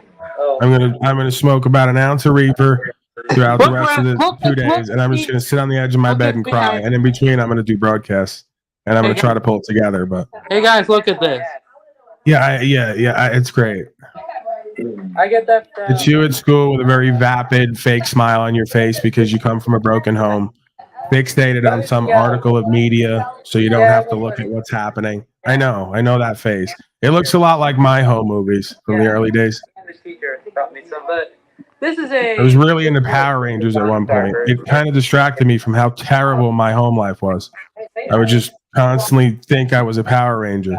I'm gonna smoke about an ounce of reefer throughout the rest of the 2 days, and I'm just gonna sit on the edge of my bed and cry. And in between, I'm gonna do broadcasts, and I'm gonna try to pull it together. But Hey guys, look at this. It's great. I get that. It's you at school with a very vapid, fake smile on your face because you come from a broken home, fixated on some article of media, so you don't have to look at what's happening. I know that face. It looks a lot like my home movies from the early days. This is a. I was really into Power Rangers at one point. It kind of distracted me from how terrible my home life was. I would just constantly think I was a Power Ranger.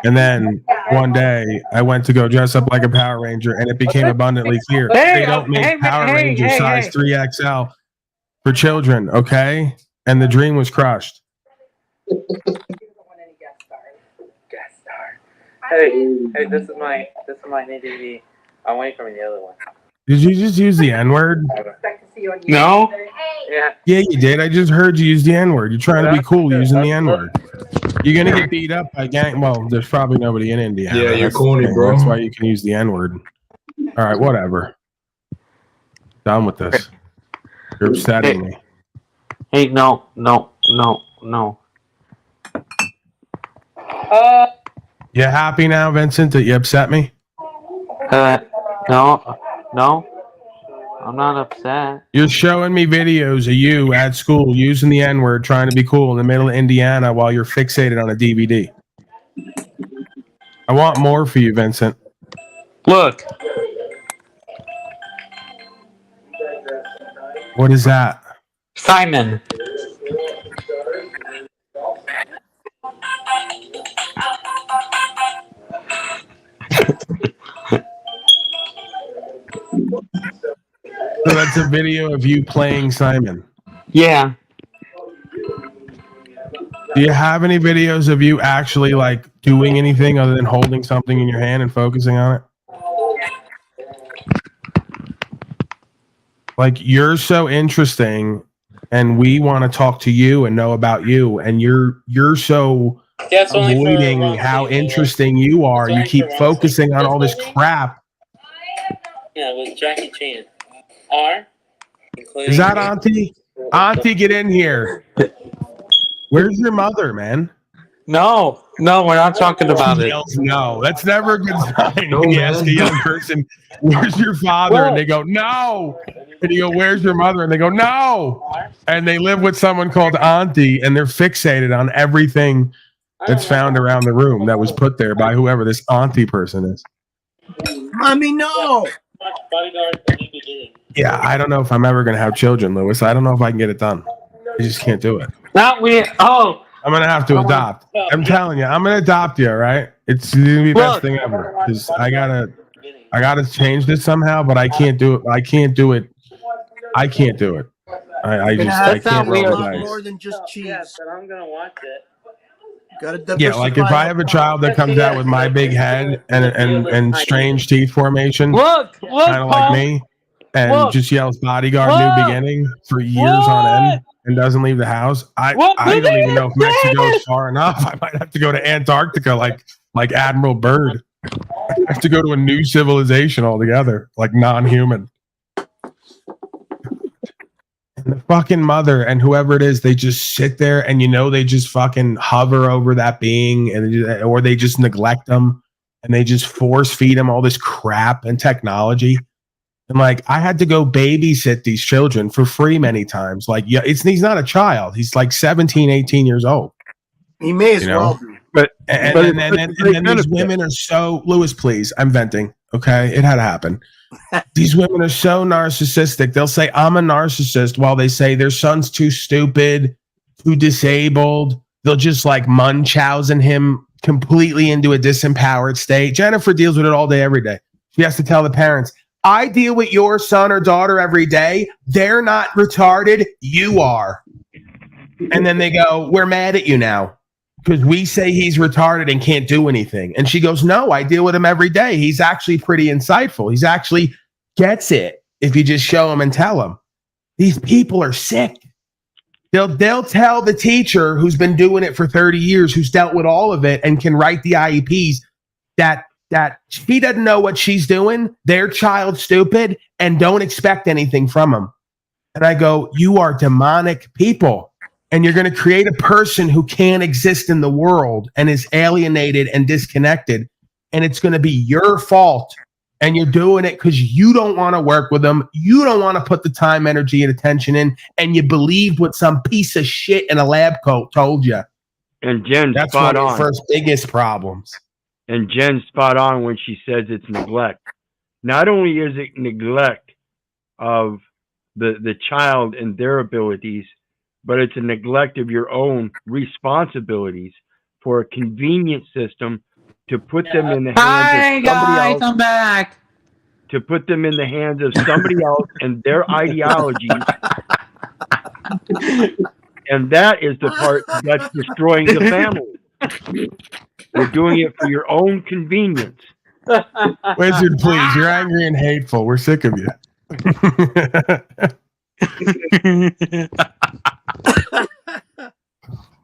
And then one day I went to go dress up like a Power Ranger, and it became abundantly clear they don't make Power Ranger size 3XL for children, okay? And the dream was crushed. Hey, this is my new DVD. I'm waiting for the other one. Did you just use the N-word? No. Yeah, you did. I just heard you use the N-word. You're trying to be cool using the N-word. You're going to get beat up by gang. Well, there's probably nobody in Indiana. Yeah, you're corny, bro. That's why you can use the N-word. All right, whatever. Done with this. You're upsetting me. Hey, no. You happy now, Vincent, that you upset me? No. I'm not upset. You're showing me videos of you at school using the N-word, trying to be cool in the middle of Indiana while you're fixated on a DVD. I want more for you, Vincent. Look. What is that? Simon. So that's a video of you playing Simon. Yeah. Do you have any videos of you actually like doing anything other than holding something in your hand and focusing on it? Like, you're so interesting and we want to talk to you and know about you, and you're so avoiding how interesting you are. You keep focusing on all this crap. Yeah, it was Jackie Chan. Is that Auntie? Auntie, get in here. Where's your mother, man? No, we're not talking about it. No, that's never a good sign. When you ask a young person, where's your father? And they go, no. And you go, where's your mother? And they go, no. And they live with someone called Auntie, and they're fixated on everything that's found around the room that was put there by whoever this Auntie person is. Mommy, no. Yeah, I don't know if I'm ever going to have children, Lewis. I don't know if I can get it done. I just can't do it. I'm going to have to adopt. I'm telling you, I'm going to adopt you, all right? It's going to be the best thing ever. Because I gotta change this somehow, but I can't do it. I can't do it. I can't roll the dice. More than just cheese. I'm gonna watch it. Yeah, like if I have a child that comes out with my big head and strange teeth formation, kind of like me, and just yells bodyguard new beginning for years on end and doesn't leave the house, I don't even know if Mexico is far enough. I might have to go to Antarctica like Admiral Byrd. I have to go to a new civilization altogether, like non-human. And the fucking mother and whoever it is, they just sit there and they just fucking hover over that being, or they just neglect them and they just force feed them all this crap and technology. And like, I had to go babysit these children for free many times. Like, yeah, he's not a child. He's like 17, 18 years old. He may as well be. But then these women are so, Lewis, please, I'm venting. Okay. It had to happen. These women are so narcissistic. They'll say, I'm a narcissist, while they say their son's too stupid, too disabled. They'll just like Munchausen him completely into a disempowered state. Jennifer deals with it all day, every day. She has to tell the parents, I deal with your son or daughter every day. They're not retarded. You are. And then they go, we're mad at you now because we say he's retarded and can't do anything. And she goes, no, I deal with him every day. He's actually pretty insightful. He's actually gets it if you just show him and tell him. These people are sick. They'll tell the teacher who's been doing it for 30 years, who's dealt with all of it and can write the IEPs, that that she doesn't know what she's doing. Their child's stupid and don't expect anything from them. And I go, you are demonic people. And you're going to create a person who can't exist in the world and is alienated and disconnected. And it's going to be your fault. And you're doing it because you don't want to work with them. You don't want to put the time, energy, and attention in. And you believed what some piece of shit in a lab coat told you. And Jen's That's spot one of on. the first biggest problems. And Jen's spot on when she says it's neglect. Not only is it neglect of the child and their abilities, but it's a neglect of your own responsibilities for a convenient system to put them in the hands of somebody else. I'm back. To put them in the hands of somebody else and their ideologies. And that is the part that's destroying the family. You're doing it for your own convenience. Wizard, please. You're angry and hateful. We're sick of you.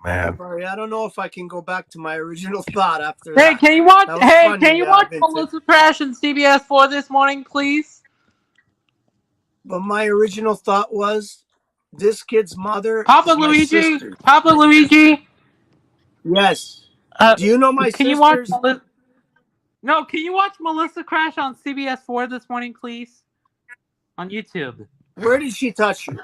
Man. Sorry, I don't know if I can go back to my original thought after Hey, that. can you watch? Hey, funny, can you watch Vincent. Melissa Crash and CBS 4 this morning, please? But my original thought was, this kid's mother, Papa is my Luigi. sister. Papa Luigi. Yes. Do you know my Can you sisters? watch? No, can you watch Melissa Crash on CBS 4 this morning, please? On YouTube. Where did she touch you,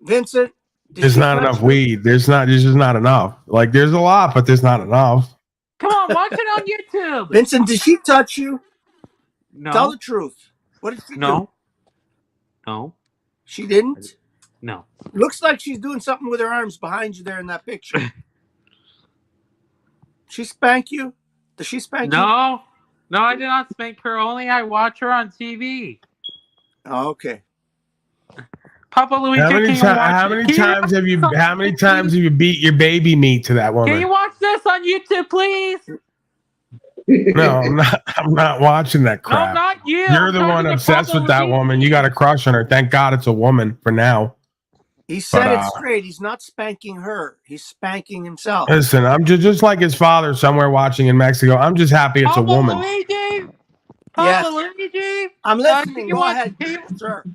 Vincent? There's not enough weed. There's just not enough. Like, there's a lot, but there's not enough. Come on, watch it on YouTube. Vincent, did she touch you? No. Tell the truth. What did she do? No. She didn't? No. Looks like she's doing something with her arms behind you there in that picture. She spank you? Does she spank you? No, I did not spank her. Only I watch her on TV. Oh, okay. Papa Luigi, how many times have you beat your baby meat to that woman? Can you watch this on YouTube, please? No, I'm not watching that crap. No, not you. You're the one obsessed with that woman. You got a crush on her. Thank God it's a woman for now. He said it straight. He's not spanking her. He's spanking himself. Listen, I'm just like his father somewhere watching in Mexico. I'm just happy it's a woman. Luigi? Yes. Luigi? I'm listening. Go ahead. Can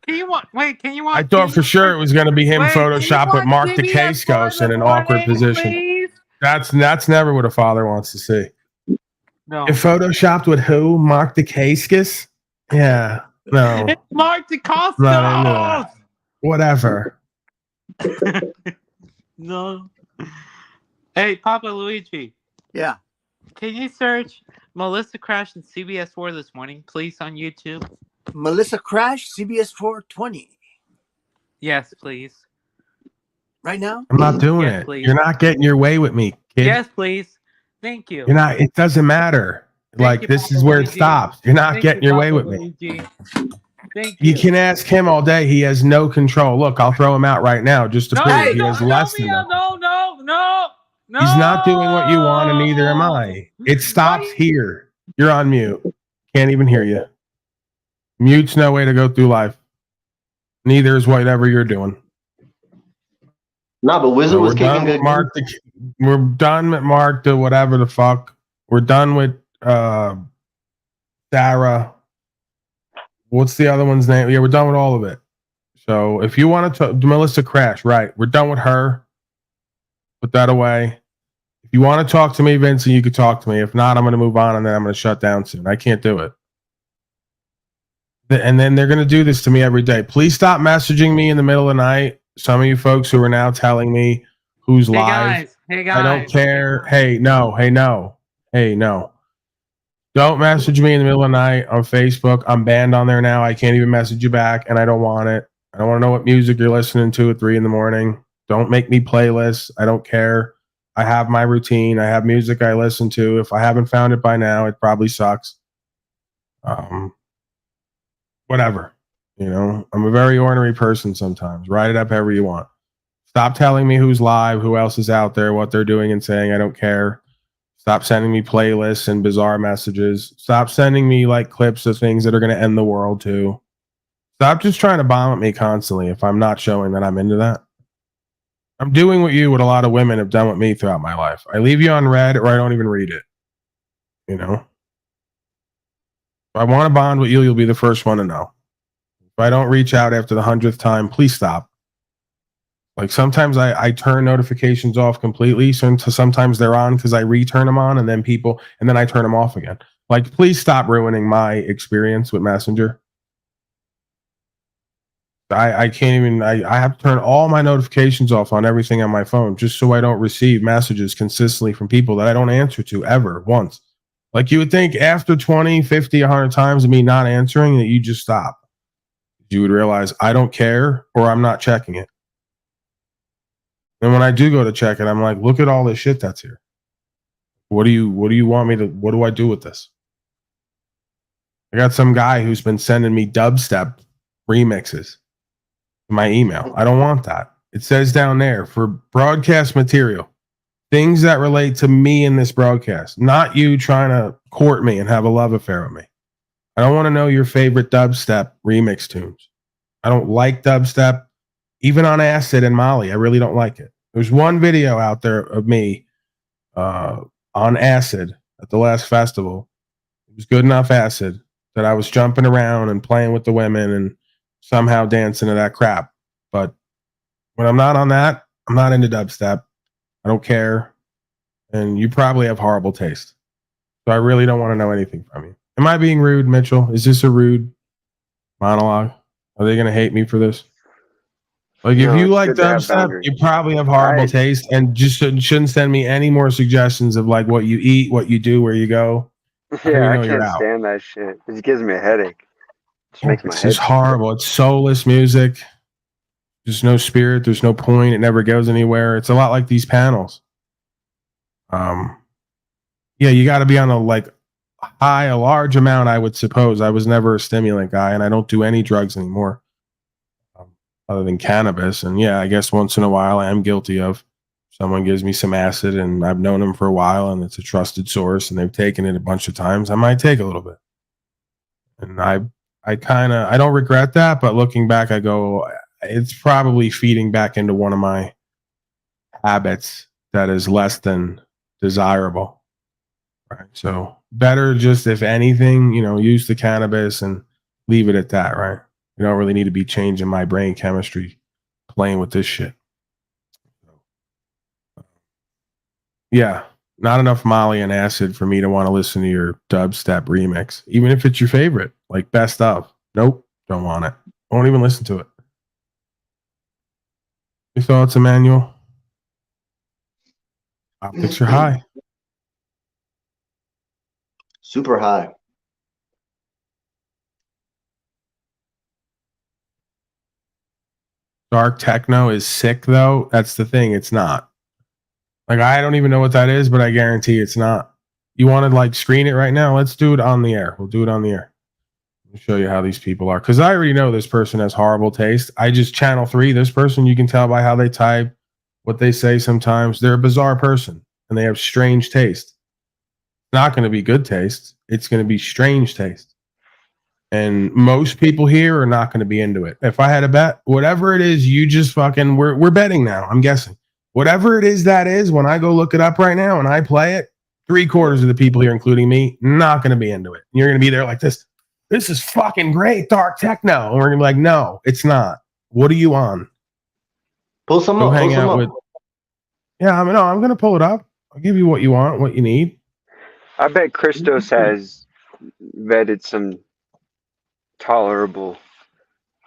you watch? I thought for sure it was going to be him Wait, Photoshop with Mark CBS DeCascos in an awkward position. Please? That's never what a father wants to see. No. If photoshopped with who? Mark DeCascos? Yeah. No. It's Mark Not into DeCascos. that. Whatever. No. Hey, Papa Luigi. Yeah. Can you search Melissa Crash and CBS 4 this morning, please, on YouTube? Melissa Crash, CBS 420. Yes, please. Right now? I'm not doing Yes, it. please. You're not getting your way with me, kid. Yes, please. Thank you. You're not. It doesn't matter. Thank you, This Papa is where it Luigi. stops. You're not Thank getting you, your way Papa with me. Luigi. Thank You you. can ask him all day. He has no control. Look, I'll throw him out right now just to prove he has less than that. No. He's not doing what you want, and neither am I. It stops here. You're on mute. Can't even hear you. Mute's no way to go through life. Neither is whatever you're doing. No, but Wizard was kicking good. We're done with Mark to whatever the fuck. We're done with Sarah. What's the other one's name? Yeah, we're done with all of it. So if you want to Melissa Crash, right? We're done with her. Put that away. If you want to talk to me, Vincent, you could talk to me. If not, I'm going to move on and then I'm going to shut down soon. I can't do it. And then they're going to do this to me every day. Please stop messaging me in the middle of the night. Some of you folks who are now telling me who's live. Hey guys. I don't care. Hey, no. Don't message me in the middle of the night on Facebook. I'm banned on there now. I can't even message you back, and I don't want it. I don't want to know what music you're listening to at 3 a.m. Don't make me playlists. I don't care. I have my routine. I have music I listen to. If I haven't found it by now, it probably sucks. Whatever. You know, I'm a very ornery person sometimes. Write it up however you want. Stop telling me who's live, who else is out there, what they're doing and saying. I don't care. Stop sending me playlists and bizarre messages. Stop sending me like clips of things that are going to end the world too. Stop just trying to bomb at me constantly if I'm not showing that I'm into that. I'm doing what a lot of women have done with me throughout my life. I leave you on red or I don't even read it. You know? If I want to bond with you, you'll be the first one to know. If I don't reach out after the 100th time, please stop. Like sometimes I turn notifications off completely. So sometimes they're on because I return them on and then I turn them off again. Like, please stop ruining my experience with Messenger. I can't even, I have to turn all my notifications off on everything on my phone just so I don't receive messages consistently from people that I don't answer to ever once. Like you would think after 20, 50, 100 times of me not answering that you just stop. You would realize I don't care or I'm not checking it. And when I do go to check it, I'm like, look at all this shit that's here. What do you want me to, what do I do with this? I got some guy who's been sending me dubstep remixes in my email. I don't want that. It says down there for broadcast material, things that relate to me in this broadcast, not you trying to court me and have a love affair with me. I don't want to know your favorite dubstep remix tunes. I don't like dubstep. Even on acid and Molly, I really don't like it. There's one video out there of me on acid at the last festival. It was good enough acid that I was jumping around and playing with the women and somehow dancing to that crap. But when I'm not on that, I'm not into dubstep. I don't care. And you probably have horrible taste. So I really don't want to know anything from you. Am I being rude, Mitchell? Is this a rude monologue? Are they going to hate me for this? Like, if you like dubstep, you probably have horrible taste, and just shouldn't send me any more suggestions of like what you eat, what you do, where you go. Yeah, I can't stand that shit. It gives me a headache. It's just horrible. It's soulless music. There's no spirit. There's no point. It never goes anywhere. It's a lot like these panels. Yeah, you got to be on a large amount, I would suppose. I was never a stimulant guy, and I don't do any drugs anymore. Other than cannabis. And yeah, I guess once in a while I am guilty of someone gives me some acid and I've known them for a while and it's a trusted source and they've taken it a bunch of times. I might take a little bit. And I don't regret that, but looking back, I go, it's probably feeding back into one of my habits that is less than desirable. Right. So better just, if anything, use the cannabis and leave it at that, right? You don't really need to be changing my brain chemistry playing with this shit. Yeah, not enough Molly and acid for me to want to listen to your dubstep remix, even if it's your favorite, like best of. Nope, don't want it. Won't even listen to it. Your thoughts, Emmanuel? Optics are high. Super high. Dark techno is sick, though. That's the thing. It's not. Like, I don't even know what that is, but I guarantee it's not. You want to screen it right now? Let's do it on the air. We'll do it on the air. Let me show you how these people are. Because I already know this person has horrible taste. I just channel 3. This person, you can tell by how they type, what they say sometimes. They're a bizarre person, and they have strange taste. It's not going to be good taste. It's going to be strange taste. And most people here are not going to be into it. If I had a bet, whatever it is, you just fucking, we're betting now, I'm guessing. Whatever it is that is, when I go look it up right now and I play it, 3/4 of the people here, including me, not going to be into it. And you're going to be there like this. This is fucking great, dark techno. And we're going to be like, no, it's not. What are you on? Pull some Go up. hang out with. Yeah, I'm going to pull it up. I'll give you what you want, what you need. I bet Christos has vetted some tolerable.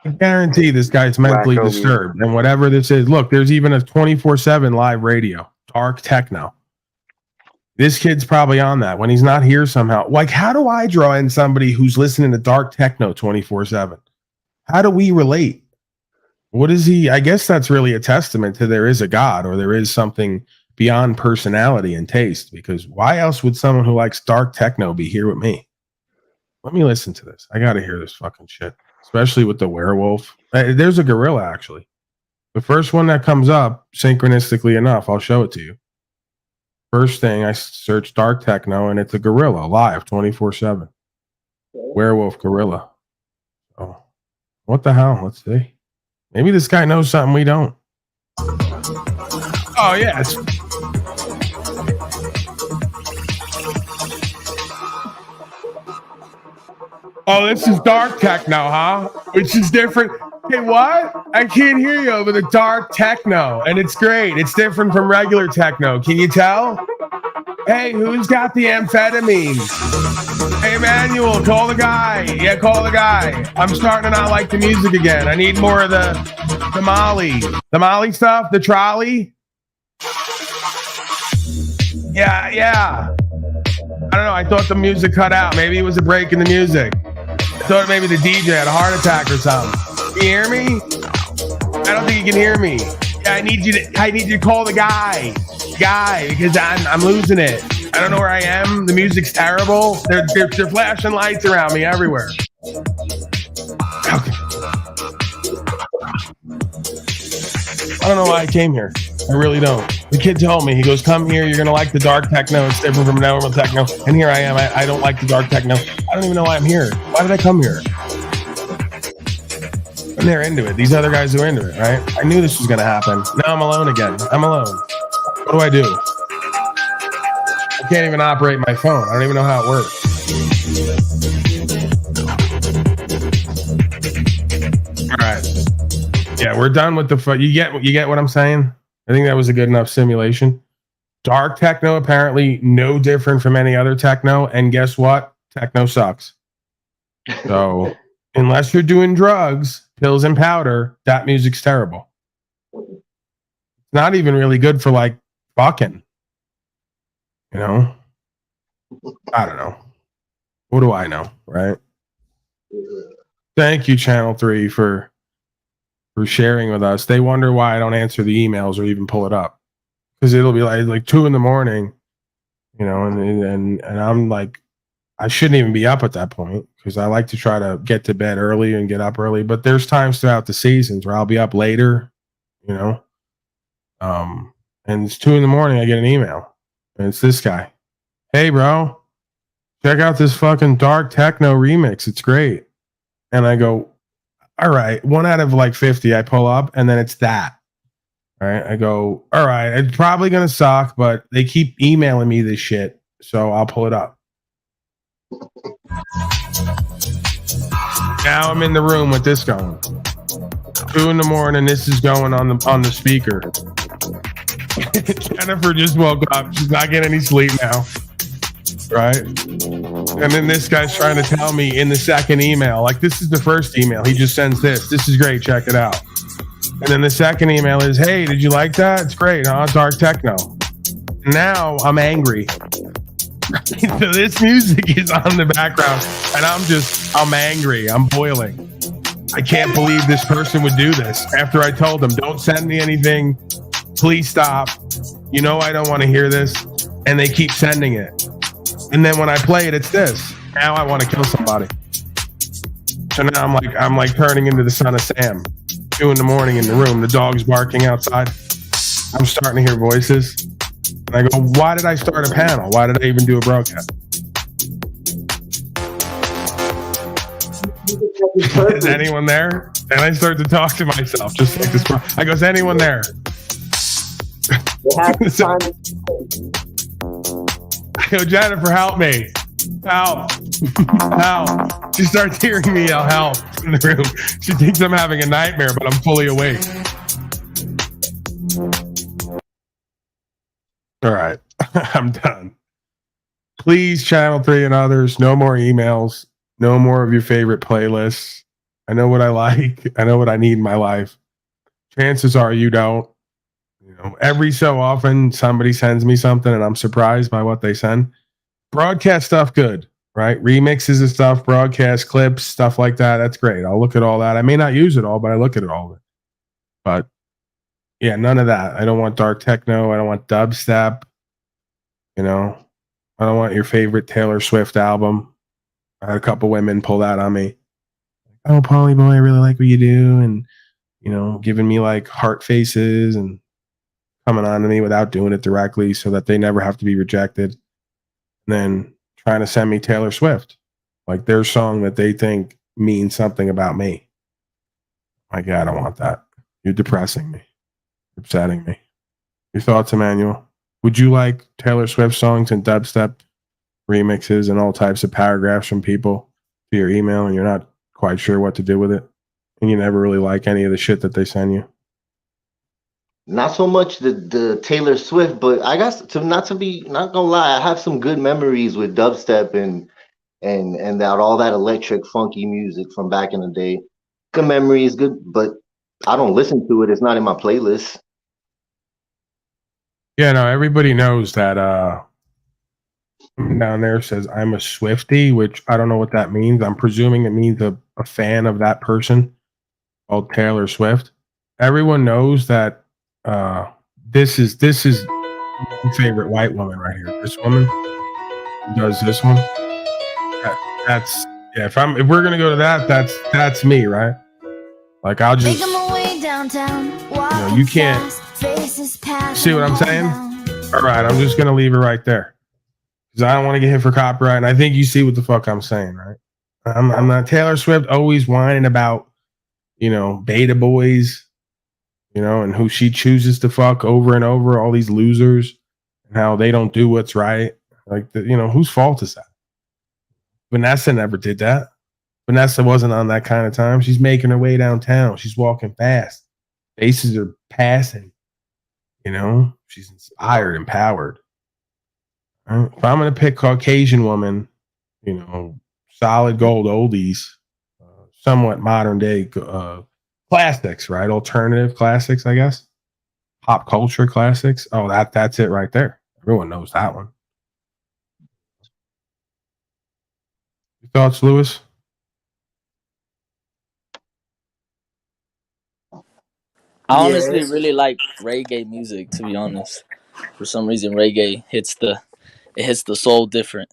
I guarantee this guy's mentally disturbed. And whatever this is, look, there's even a 24/7 live radio, dark techno. This kid's probably on that when he's not here somehow. Like, how do I draw in somebody who's listening to dark techno 24/7? How do we relate? What is he? I guess that's really a testament to there is a God, or there is something beyond personality and taste, because why else would someone who likes dark techno be here with me? Let me listen to this. I got to hear this fucking shit, especially with the werewolf. There's a gorilla, actually. The first one that comes up, synchronistically enough, I'll show it to you. First thing, I search dark techno, and it's a gorilla, live, 24/7. Werewolf gorilla. Oh, what the hell? Let's see. Maybe this guy knows something we don't. Oh, yeah. Oh, this is dark techno, huh? Which is different. Hey, what? I can't hear you over the dark techno. And it's great. It's different from regular techno. Can you tell? Hey, who's got the amphetamine? Hey, Emmanuel, call the guy. Yeah, call the guy. I'm starting to not like the music again. I need more of the Molly. The Molly stuff? The trolley? Yeah. I don't know. I thought the music cut out. Maybe it was a break in the music. I thought maybe the DJ had a heart attack or something. Can you hear me? I don't think you can hear me. Yeah, I need you to call the guy, because I'm losing it. I don't know where I am. The music's terrible. They're flashing lights around me everywhere. Okay. I don't know why I came here. I really don't. The kid told me, he goes, come here, you're going to like the dark techno. It's different from normal techno. And here I am. I don't like the dark techno. I don't even know why I'm here. Why did I come here? And they're into it. These other guys are into it, right? I knew this was going to happen. Now I'm alone again. I'm alone. What do? I can't even operate my phone. I don't even know how it works. All right. Yeah, we're done with the you get what I'm saying? I think that was a good enough simulation. Dark techno, apparently no different from any other techno. And guess what? Techno sucks. So unless you're doing drugs, pills and powder, that music's terrible. It's not even really good for like fucking. You know? I don't know. What do I know, right? Thank you, Channel 3, for sharing with us. They wonder why I don't answer the emails or even pull it up, because it'll be like 2 a.m, you know, and I'm like, I shouldn't even be up at that point, because I like to try to get to bed early and get up early. But there's times throughout the seasons where I'll be up later, you know, and it's 2 a.m. I get an email, and it's this guy. Hey, bro, check out this fucking dark techno remix. It's great. And I go, all right, 1 out of like 50, I pull up, and then it's that. All right, I go, all right, it's probably going to suck, but they keep emailing me this shit, so I'll pull it up. Now I'm in the room with this going. 2 a.m, this is going on the speaker. Jennifer just woke up. She's not getting any sleep now. Right? And then this guy's trying to tell me in the second email, like, this is the first email. He just sends this. This is great. Check it out. And then the second email is, hey, did you like that? It's great. Dark techno. Now I'm angry. So this music is on the background, and I'm angry. I'm boiling. I can't believe this person would do this after I told them, don't send me anything. Please stop. You know I don't want to hear this. And they keep sending it. And then when I play it, it's this. Now I want to kill somebody. So now I'm like turning into the Son of Sam. 2 a.m. in the room. The dog's barking outside. I'm starting to hear voices. And I go, why did I start a panel? Why did I even do a broadcast? Is anyone there? And I start to talk to myself, just like this. I go, is anyone there? I go, Jennifer, help me. Help. Help. She starts hearing me yell help in the room. She thinks I'm having a nightmare, but I'm fully awake. All right. I'm done. Please, Channel 3 and others, no more emails. No more of your favorite playlists. I know what I like. I know what I need in my life. Chances are you don't. You know, every so often somebody sends me something and I'm surprised by what they send. Broadcast stuff, good, right? Remixes of stuff, broadcast clips, stuff like that. That's great. I'll look at all that. I may not use it all, but I look at it all. But yeah, none of that. I don't want dark techno. I don't want dubstep. You know, I don't want your favorite Taylor Swift album. I had a couple women pull that on me. Oh, Polly boy, I really like what you do. And, you know, giving me like heart faces and coming on to me without doing it directly so that they never have to be rejected. And then trying to send me Taylor Swift, like their song that they think means something about me. My God, I don't want that. You're depressing me. You're upsetting me. Your thoughts, Emmanuel? Would you like Taylor Swift songs and dubstep remixes and all types of paragraphs from people to your email and you're not quite sure what to do with it, and you never really like any of the shit that they send you? Not so much the Taylor Swift, but I got to not gonna lie, I have some good memories with dubstep and that all that electric funky music from back in the day. Good memories, good, but I don't listen to it. It's not in my playlist. Yeah, no, everybody knows that down there says I'm a Swiftie, which I don't know what that means. I'm presuming it means a fan of that person called Taylor Swift. Everyone knows that this is my favorite white woman right here. This woman does this one. That's yeah. If we're gonna go to that, that's me, right? Like I'll just you can't see what I'm saying. All right, I'm just gonna leave it right there because I don't want to get hit for copyright. And I think you see what the fuck I'm saying, right? I'm not Taylor Swift always whining about beta boys, and who she chooses to fuck over and over, all these losers, and how they don't do what's right. Like whose fault is that? Vanessa never did that. Vanessa wasn't on that kind of time. She's making her way downtown. She's walking fast. Faces are passing. She's inspired, empowered. Right? If I'm going to pick Caucasian woman, solid gold oldies, somewhat modern day classics, right? Alternative classics, I guess. Pop culture classics. Oh, that's it right there. Everyone knows that one. Your thoughts, Lewis? I honestly really like reggae music, to be honest. For some reason, reggae hits the soul different.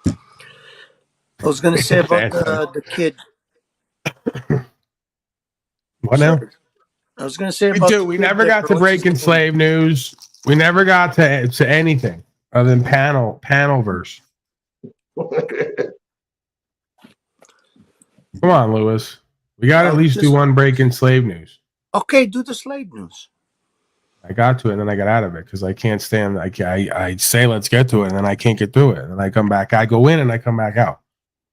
I was going to say about the kid. What now? I was going to say about we never got to breaking slave news. We never got to anything other than panel verse. Come on, Lewis. We got to at least do one breaking slave news. Okay, do the slave news. I got to it and then I got out of it because I can't stand. I say let's get to it and then I can't get through it and then I come back. I go in and I come back out.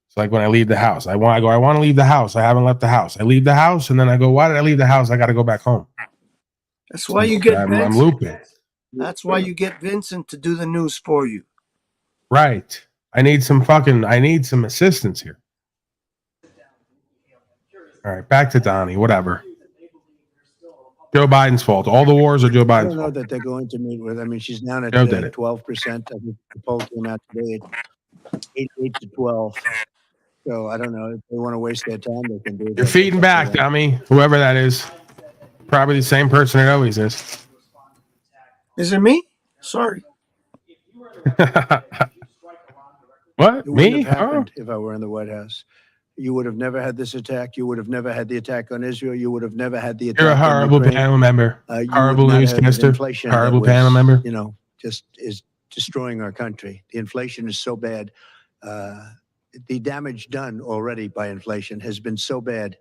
It's like when I leave the house. I want to leave the house. I haven't left the house. I leave the house and then I go, why did I leave the house? I got to go back home. That's why you get Vincent. I'm looping. That's why you get Vincent to do the news for you. Right. I need some assistance here. All right, back to Donnie. Whatever. Joe Biden's fault. All the wars are Joe Biden's fault. I don't know that they're going to meet with. I mean, she's down at 12%. I think the poll came out today at 8 to 12. So I don't know if they want to waste their time. They can do. You're feeding back, dummy. Whoever that is, probably the same person it always is. Is it me? Sorry. What? It wouldn't have happened if I were in the White House. You would have never had this attack. You would have never had the attack on Israel. You would have never had the attack. You're a horrible panel member. Horrible newscaster. Horrible panel member. Just is destroying our country. The inflation is so bad. The damage done already by inflation has been so bad.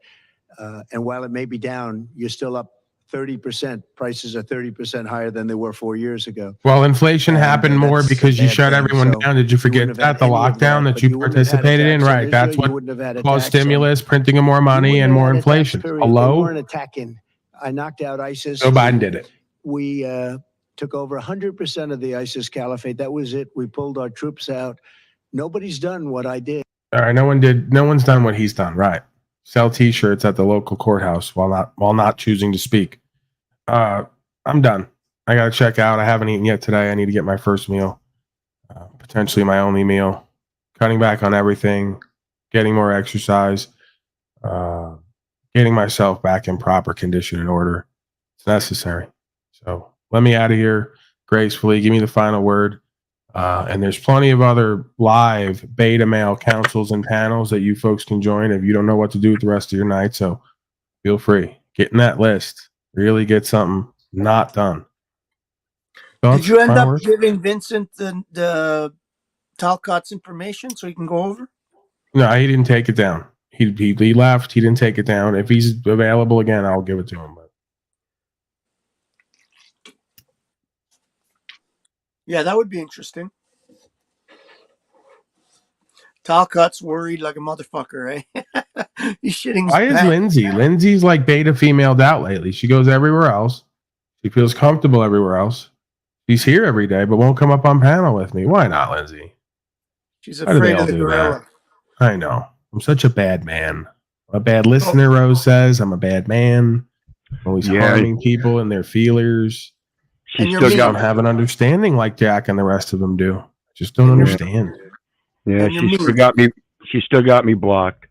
And while it may be down, you're still up 30%. Prices are 30% higher than they were 4 years ago. Well, inflation happened more because you shut everyone down. Did you forget that? The lockdown that you participated in? Right. That's what caused stimulus, printing of more money and more inflation. Hello? We weren't attacking. I knocked out ISIS. Joe Biden did it. We took over 100% of the ISIS caliphate. That was it. We pulled our troops out. Nobody's done what I did. All right. No one's done what he's done. Right. Sell T-shirts at the local courthouse while not choosing to speak. I'm done. I gotta check out. I haven't eaten yet today. I need to get my first meal, potentially my only meal. Cutting back on everything, getting more exercise, getting myself back in proper condition and order. It's necessary. So let me out of here gracefully. Give me the final word. And there's plenty of other live beta male councils and panels that you folks can join if you don't know what to do with the rest of your night. So feel free. Get in that list. Really get something not done. Thoughts? Did you end up giving Vincent the Talcott's information so he can go over? No, he didn't take it down. He left. He didn't take it down. If he's available again, I'll give it to him. But yeah, that would be interesting. Talcott's worried like a motherfucker, eh? He's shitting his Why is pants. Lindsay? Lindsay's like beta femaled out lately. She goes everywhere else. She feels comfortable everywhere else. She's here every day, but won't come up on panel with me. Why not, Lindsay? She's Why do they afraid all of the do gorilla. that? I know. I'm such a bad man. I'm a bad listener, Rose says. I'm a bad man. I'm always harming people and their feelers. She still don't have an understanding like Jack and the rest of them do. Just don't understand. Yeah, she still got me. She still got me blocked.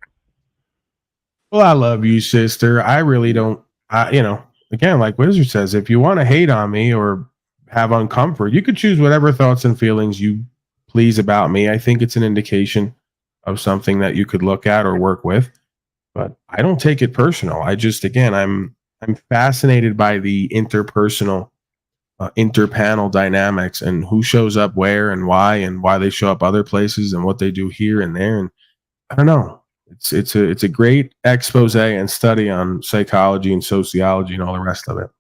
Well, I love you, sister. I really don't. Again, like Wizard says, if you want to hate on me or have uncomfort, you could choose whatever thoughts and feelings you please about me. I think it's an indication of something that you could look at or work with. But I don't take it personal. I just, again, I'm fascinated by the interpersonal, interpanel dynamics and who shows up where and why they show up other places and what they do here and there. And I don't know. It's a great expose and study on psychology and sociology and all the rest of it.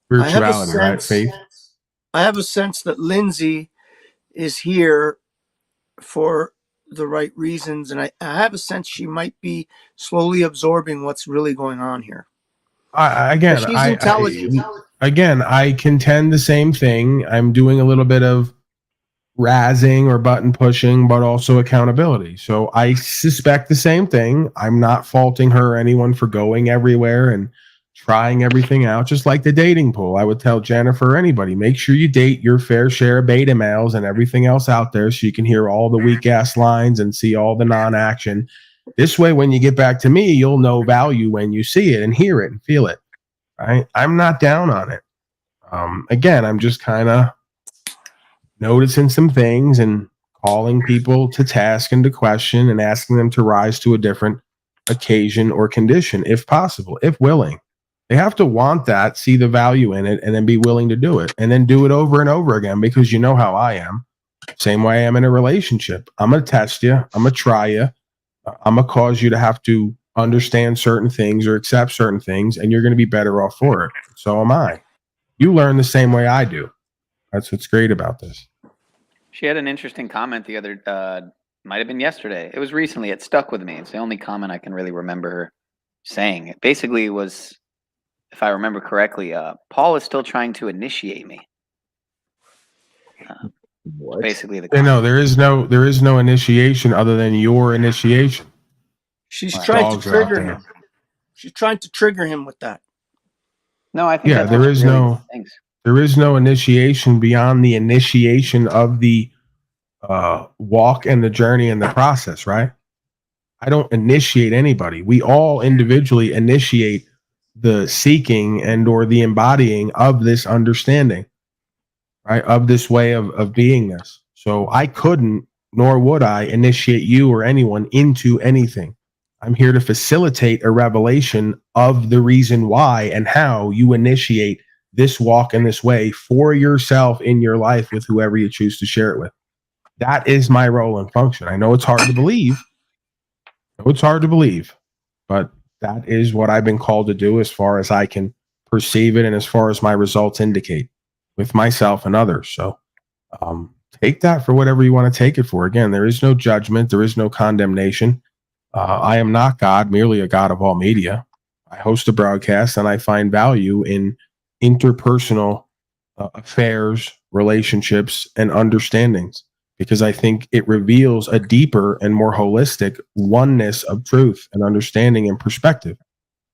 Spirituality, right? Faith. I have a sense that Lindsay is here for the right reasons, and I have a sense she might be slowly absorbing what's really going on here. She's intelligent. I contend the same thing. I'm doing a little bit of razzing or button pushing, but also accountability. So I suspect the same thing. I'm not faulting her or anyone for going everywhere and trying everything out, just like the dating pool. I would tell Jennifer or anybody, make sure you date your fair share of beta males and everything else out there so you can hear all the weak ass lines and see all the non-action. This way, when you get back to me, you'll know value when you see it and hear it and feel it. Right? I'm not down on it. Again, I'm just kind of noticing some things and calling people to task and to question and asking them to rise to a different occasion or condition, if possible, if willing. They have to want that, see the value in it, and then be willing to do it, and then do it over and over again, because you know how I am. Same way I am in a relationship. I'm going to test you. I'm going to try you. I'm going to cause you to have to understand certain things or accept certain things, and you're going to be better off for it. So am I. You learn the same way I do. That's what's great about this. She had an interesting comment the other, might have been yesterday. It was recently. It stuck with me. It's the only comment I can really remember her saying. It basically was, if I remember correctly, Paul is still trying to initiate me. Basically, no, there is no initiation other than your initiation. She's trying to trigger him. She's trying to trigger him with that. No, I think there is no initiation beyond the initiation of the walk and the journey and the process, right? I don't initiate anybody. We all individually initiate the seeking and or the embodying of this understanding, right? Of this way of beingness. So I couldn't, nor would I, initiate you or anyone into anything. I'm here to facilitate a revelation of the reason why and how you initiate this walk in this way for yourself in your life with whoever you choose to share it with. That is my role and function. I know it's hard to believe. But that is what I've been called to do as far as I can perceive it and as far as my results indicate with myself and others. So take that for whatever you want to take it for. Again, there is no judgment. There is no condemnation. I am not God, merely a God of all media. I host a broadcast and I find value in interpersonal affairs, relationships, and understandings, because I think it reveals a deeper and more holistic oneness of truth and understanding and perspective.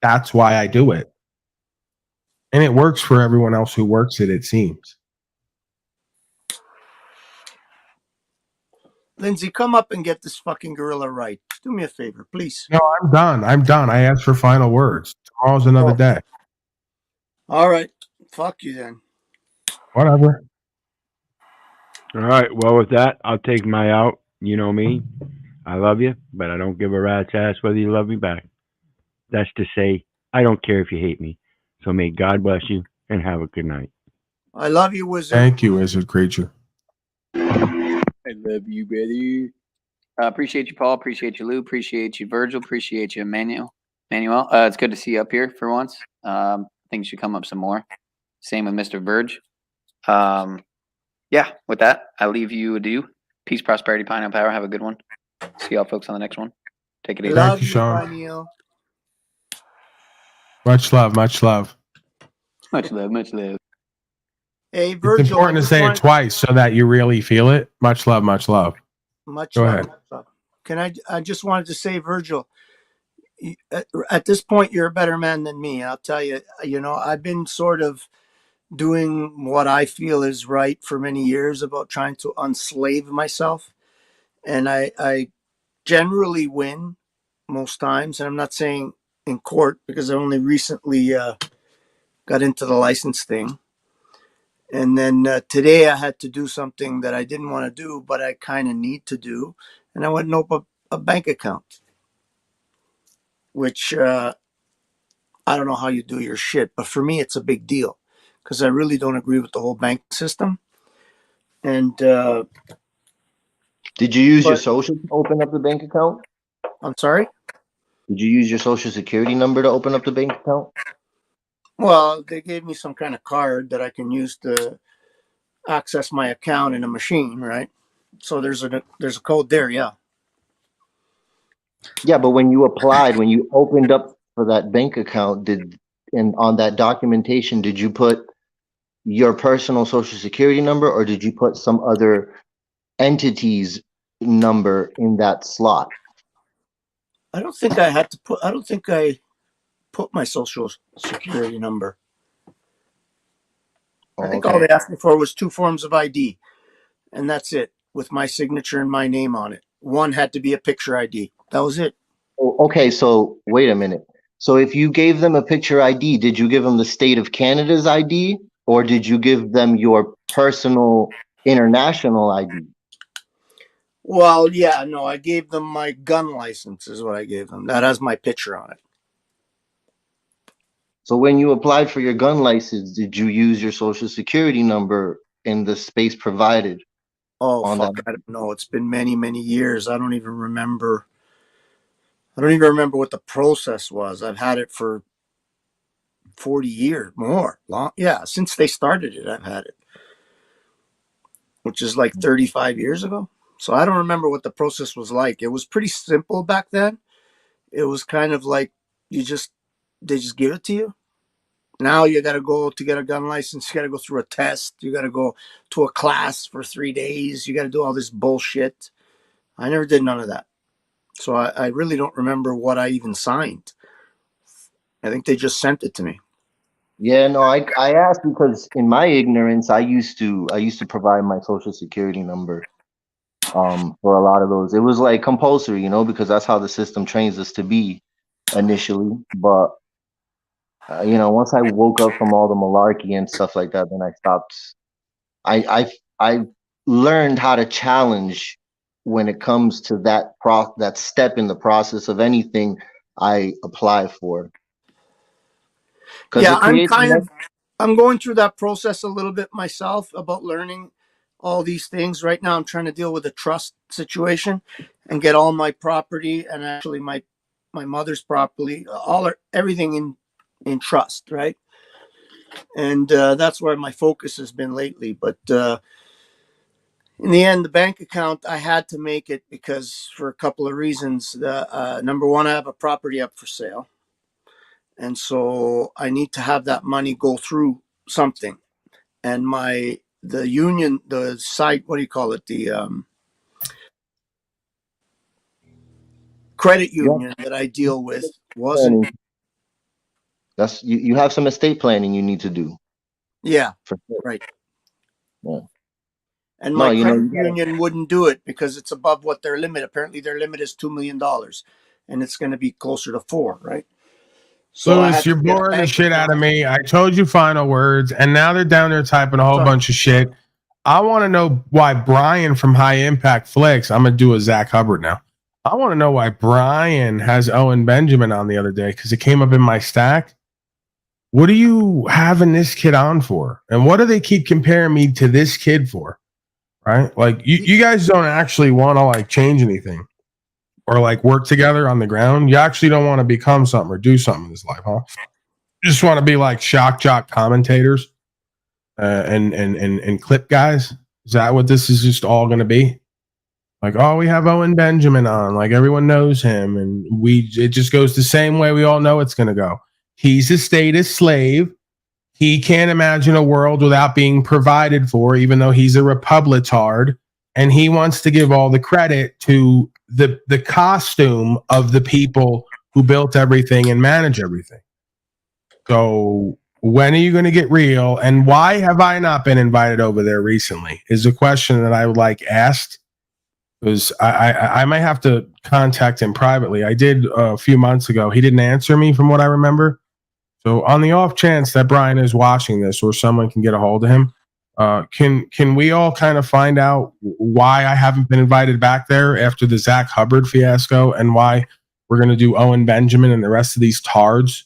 That's why I do it. And it works for everyone else who works it seems. Lindsay, come up and get this fucking gorilla right. Do me a favor, please. No, I'm done. I asked for final words. Tomorrow's another day. All right. Fuck you then. Whatever. All right. Well, with that, I'll take my out. You know me. I love you, but I don't give a rat's ass whether you love me back. That's to say, I don't care if you hate me. So may God bless you and have a good night. I love you, Wizard. Thank you, Wizard Creature. I love you, buddy. Appreciate you, Paul. Appreciate you, Lou. Appreciate you, Virgil. Appreciate you, Manuel. It's good to see you up here for once. I think you should come up some more. Same with Mr. Verge. Yeah, with that, I leave you adieu. Peace, prosperity, pineapple power. Have a good one. See y'all folks on the next one. Take it easy. Love you, you, Sean. Pineal. Much love, much love. Much love, much love. Hey, It's Virgil. important to say it twice so that you really feel it. Much love, much love. Much Go love. ahead. Much love. I just wanted to say, Virgil, at this point, you're a better man than me. I'll tell you, I've been sort of doing what I feel is right for many years about trying to unslave myself. And I generally win most times. And I'm not saying in court because I only recently got into the license thing. And then today I had to do something that I didn't want to do, but I kind of need to do. And I went and opened a bank account, which I don't know how you do your shit, but for me, it's a big deal because I really don't agree with the whole bank system. And did you use your social to open up the bank account? I'm sorry? Did you use your social security number to open up the bank account? Well, they gave me some kind of card that I can use to access my account in a machine, right? So there's a code there, yeah. Yeah, but when you applied, when you opened up for that bank account, and on that documentation, did you put your personal social security number or did you put some other entity's number in that slot? I don't think I put my social security number. I think all they asked me for was 2 forms of ID, and that's it, with my signature and my name on it. One had to be a picture ID. That was it. Okay, so wait a minute. So if you gave them a picture ID, did you give them the state of Canada's ID or did you give them your personal international ID? Well, yeah, no, I gave them my gun license is what I gave them. That has my picture on it. So when you applied for your gun license, did you use your social security number in the space provided? Oh, fuck, I don't know. It's been many, many years. I don't even remember what the process was. I've had it for 40 years, more. Long, yeah, since they started it, I've had it, which is like 35 years ago. So I don't remember what the process was like. It was pretty simple back then. It was kind of like they just give it to you. Now you got to go to get a gun license. You got to go through a test. You got to go to a class for 3 days. You got to do all this bullshit. I never did none of that. So I really don't remember what I even signed. I think they just sent it to me. Yeah, no, I asked because in my ignorance, I used to provide my social security number for a lot of those. It was like compulsory, because that's how the system trains us to be initially. But once I woke up from all the malarkey and stuff like that, then I stopped. I learned how to challenge when it comes to that step in the process of anything I apply for. Yeah, I'm going through that process a little bit myself about learning all these things. Right now I'm trying to deal with a trust situation and get all my property and actually my mother's property, everything in trust, right? And that's where my focus has been lately. But in the end, the bank account, I had to make it because for a couple of reasons. Number one, I have a property up for sale. And so I need to have that money go through something. And the site, what do you call it? The credit union that I deal with wasn't. That's you have some estate planning you need to do. Yeah, for sure. Right. Yeah. And my credit union wouldn't do it because it's above what their limit. Apparently their limit is $2 million and it's going to be closer to 4, right? So Louis, you're boring the shit out of me. I told you final words, and now they're down there typing a whole bunch of shit. I want to know why Brian from High Impact Flicks, I'm going to do a Zach Hubbard now. I want to know why Brian has Owen Benjamin on the other day because it came up in my stack. What are you having this kid on for? And what do they keep comparing me to this kid for? Right? Like, you guys don't actually want to, like, change anything or, like, work together on the ground. You actually don't want to become something or do something in this life, huh? You just want to be, like, shock jock commentators and clip guys. Is that what this is just all going to be? Like, oh, we have Owen Benjamin on. Like, everyone knows him. And it just goes the same way we all know it's going to go. He's a status slave. He can't imagine a world without being provided for, even though he's a Republicard. And he wants to give all the credit to the costume of the people who built everything and manage everything. So when are you going to get real? And why have I not been invited over there recently is a question that I would like asked. Because I might have to contact him privately. I did a few months ago. He didn't answer me from what I remember. So on the off chance that Brian is watching this or someone can get a hold of him, can we all kind of find out why I haven't been invited back there after the Zach Hubbard fiasco and why we're going to do Owen Benjamin and the rest of these tards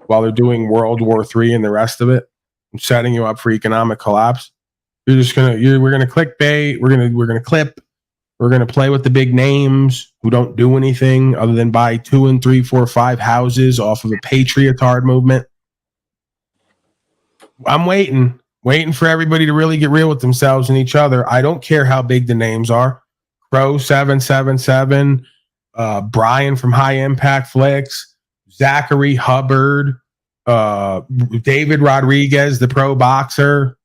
while they're doing World War III and the rest of it, setting you up for economic collapse? We're going to clickbait. We're going to clip. We're going to play with the big names who don't do anything other than buy 2 and 3, 4, 5 houses off of a patriotard movement. I'm waiting for everybody to really get real with themselves and each other. I don't care how big the names are. Crow 777, Brian from High Impact Flicks, Zachary Hubbard, David Rodriguez, the pro boxer,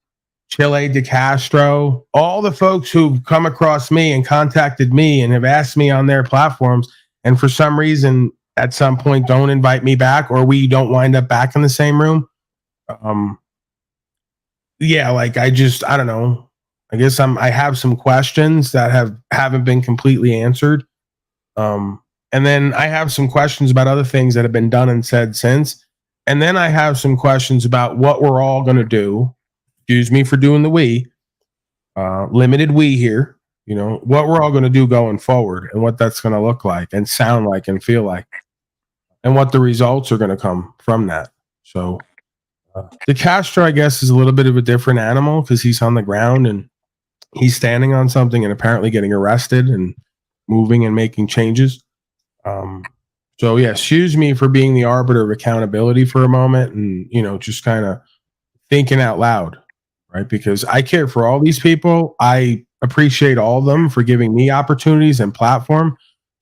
Chile De Castro, all the folks who've come across me and contacted me and have asked me on their platforms, and for some reason at some point don't invite me back, or we don't wind up back in the same room. Yeah, like I don't know. I guess I have some questions that haven't been completely answered. And then I have some questions about other things that have been done and said since. And then I have some questions about what we're all going to do. Excuse me for doing the we. Limited we here. You know, what we're all going to do going forward and what that's going to look like and sound like and feel like. And what the results are going to come from that. So De Castro, I guess, is a little bit of a different animal because he's on the ground and he's standing on something and apparently getting arrested and moving and making changes. So yeah, excuse me for being the arbiter of accountability for a moment and, you know, just kind of thinking out loud, right? Because I care for all these people. I appreciate all of them for giving me opportunities and platform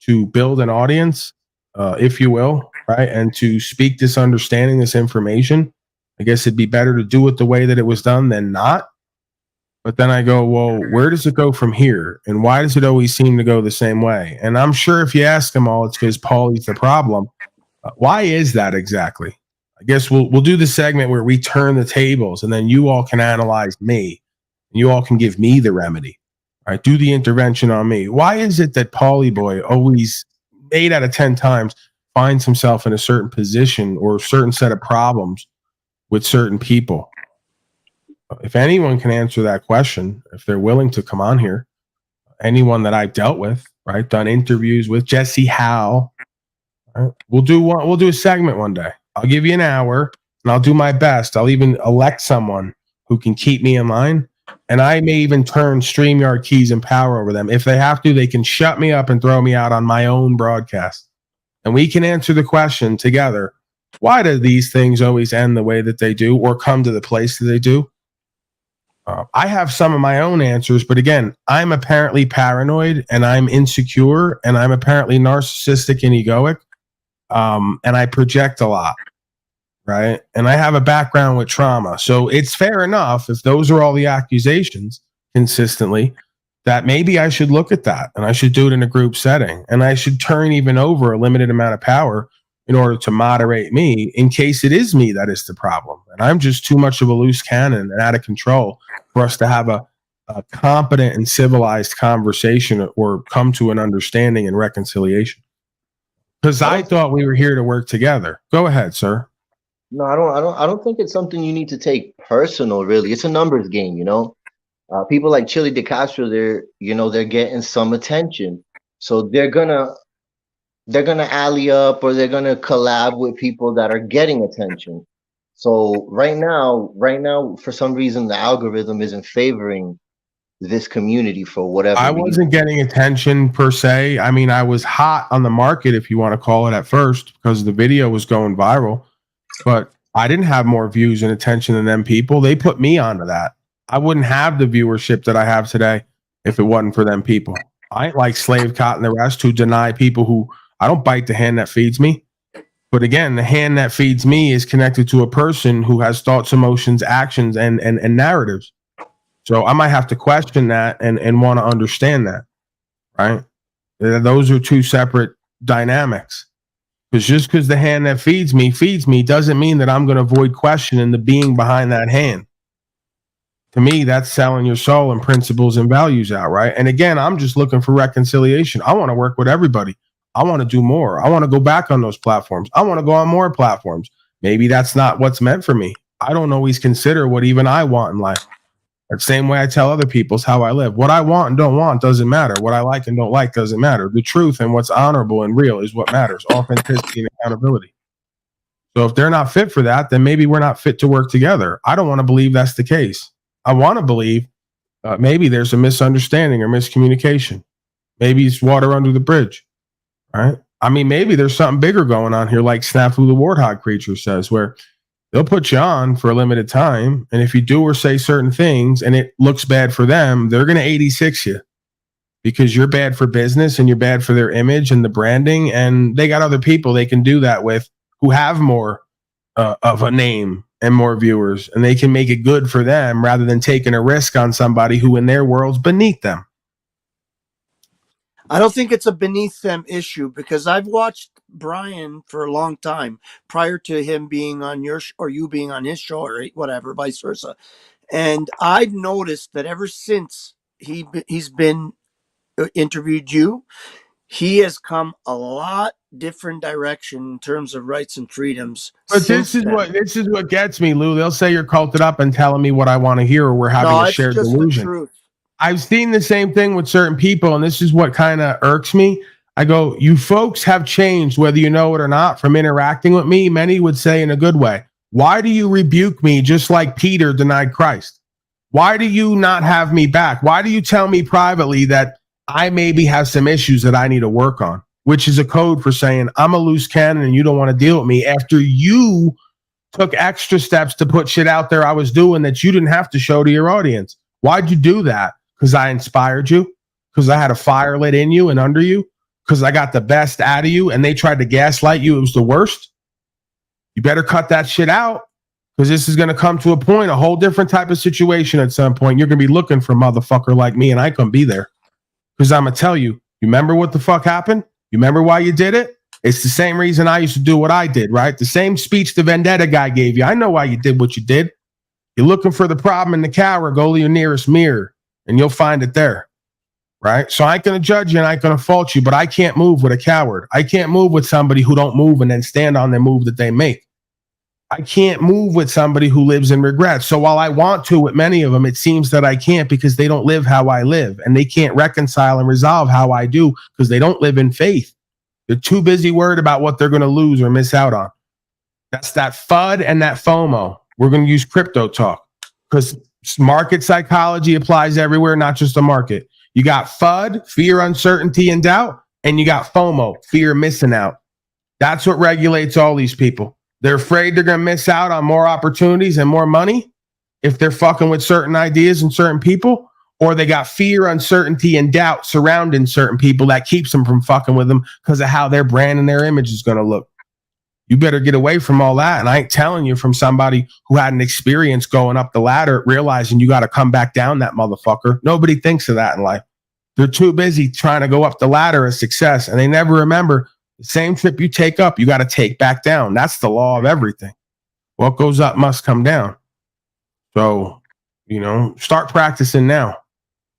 to build an audience, if you will, right? And to speak this understanding, this information. I guess it'd be better to do it the way that it was done than not. But then I go, well, where does it go from here? And why does it always seem to go the same way? And I'm sure if you ask them all, it's because Paulie's the problem. Why is that exactly? I guess we'll do the segment where we turn the tables and then you all can analyze me. And you all can give me the remedy. All right, do the intervention on me. Why is it that Paulie Boy always 8 out of 10 times finds himself in a certain position or a certain set of problems with certain people? If anyone can answer that question, if they're willing to come on here, anyone that I've dealt with, right, done interviews with, Jesse Howe, right, we'll do a segment one day. I'll give you an hour and I'll do my best. I'll even elect someone who can keep me in line. And I may even turn StreamYard keys and power over them. If they have to, they can shut me up and throw me out on my own broadcast. And we can answer the question together. Why do these things always end the way that they do or come to the place that they do? I have some of my own answers, but again, I'm apparently paranoid and I'm insecure and I'm apparently narcissistic and egoic. And I project a lot, right? And I have a background with trauma. So it's fair enough if those are all the accusations consistently that maybe I should look at that and I should do it in a group setting and I should turn even over a limited amount of power in order to moderate me in case it is me that is the problem. And I'm just too much of a loose cannon and out of control for us to have a competent and civilized conversation or come to an understanding and reconciliation. Because I thought we were here to work together. Go ahead, sir. No, I don't think it's something you need to take personal, really. It's a numbers game, you know. People like Chile De Castro, they're getting some attention. So they're gonna alley up or they're gonna collab with people that are getting attention. So right now, for some reason, the algorithm isn't favoring this community for whatever I wasn't getting attention per se. I mean, I was hot on the market, if you want to call it, at first because the video was going viral, but I didn't have more views and attention than them people. They put me onto that. I wouldn't have the viewership that I have today if it wasn't for them people. I ain't like Slave Cot and the rest who deny people who I don't bite the hand that feeds me. But again, the hand that feeds me is connected to a person who has thoughts, emotions, actions, and narratives. So I might have to question that and want to understand that, right? Those are two separate dynamics. Because just because the hand that feeds me doesn't mean that I'm going to avoid questioning the being behind that hand. To me, that's selling your soul and principles and values out, right? And again, I'm just looking for reconciliation. I want to work with everybody. I want to do more. I want to go back on those platforms. I want to go on more platforms. Maybe that's not what's meant for me. I don't always consider what even I want in life. The same way I tell other people is how I live. What I want and don't want doesn't matter. What I like and don't like doesn't matter. The truth and what's honorable and real is what matters. Authenticity and accountability. So if they're not fit for that, then maybe we're not fit to work together. I don't want to believe that's the case. I want to believe maybe there's a misunderstanding or miscommunication. Maybe it's water under the bridge, right? I mean, maybe there's something bigger going on here, like Snafu the Warthog creature says, where they'll put you on for a limited time. And if you do or say certain things and it looks bad for them, they're going to 86 you because you're bad for business and you're bad for their image and the branding. And they got other people they can do that with who have more of a name and more viewers, and they can make it good for them rather than taking a risk on somebody who in their world's beneath them. I don't think it's a beneath them issue because I've watched Brian for a long time prior to him being on your or you being on his show or whatever, vice versa. And I've noticed that ever since he's been interviewed you, he has come a lot different direction in terms of rights and freedoms. But this is what gets me, Lou. They'll say you're culted up and telling me what I want to hear, or we're having a shared delusion. The truth. I've seen the same thing with certain people, and this is what kind of irks me. I go, you folks have changed, whether you know it or not, from interacting with me. Many would say in a good way. Why do you rebuke me just like Peter denied Christ? Why do you not have me back? Why do you tell me privately that I maybe have some issues that I need to work on, which is a code for saying I'm a loose cannon and you don't want to deal with me after you took extra steps to put shit out there I was doing that you didn't have to show to your audience. Why'd you do that? Because I inspired you? Because I had a fire lit in you and under you? Because I got the best out of you and they tried to gaslight you? It was the worst? You better cut that shit out because this is going to come to a point, a whole different type of situation at some point. You're going to be looking for a motherfucker like me and I can be there. Because I'm going to tell you, you remember what the fuck happened? You remember why you did it? It's the same reason I used to do what I did, right? The same speech the Vendetta guy gave you. I know why you did what you did. You're looking for the problem in the cower, go to your nearest mirror, and you'll find it there, right? So I ain't going to judge you and I ain't going to fault you, but I can't move with a coward. I can't move with somebody who don't move and then stand on their move that they make. I can't move with somebody who lives in regret. So while I want to with many of them, it seems that I can't because they don't live how I live and they can't reconcile and resolve how I do because they don't live in faith. They're too busy worried about what they're going to lose or miss out on. That's that FUD and that FOMO. We're going to use crypto talk because market psychology applies everywhere, not just the market. You got FUD, fear, uncertainty, and doubt, and you got FOMO, fear of missing out. That's what regulates all these people. They're afraid they're going to miss out on more opportunities and more money if they're fucking with certain ideas and certain people, or they got fear, uncertainty, and doubt surrounding certain people that keeps them from fucking with them because of how their brand and their image is going to look. You better get away from all that. And I ain't telling you from somebody who had an experience going up the ladder, realizing you got to come back down that motherfucker. Nobody thinks of that in life. They're too busy trying to go up the ladder of success, and they never remember the same trip you take up, you got to take back down. That's the law of everything. What goes up must come down. So, start practicing now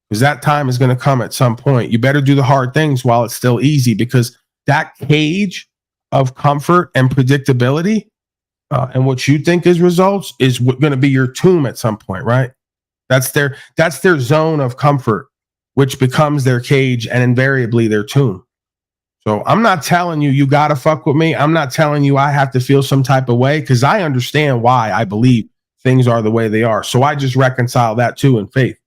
because that time is going to come at some point. You better do the hard things while it's still easy because that cage of comfort and predictability and what you think is results is going to be your tomb at some point, right? That's their zone of comfort, which becomes their cage and invariably their tomb. So I'm not telling you got to fuck with me. I'm not telling you I have to feel some type of way because I understand why I believe things are the way they are. So I just reconcile that too in faith.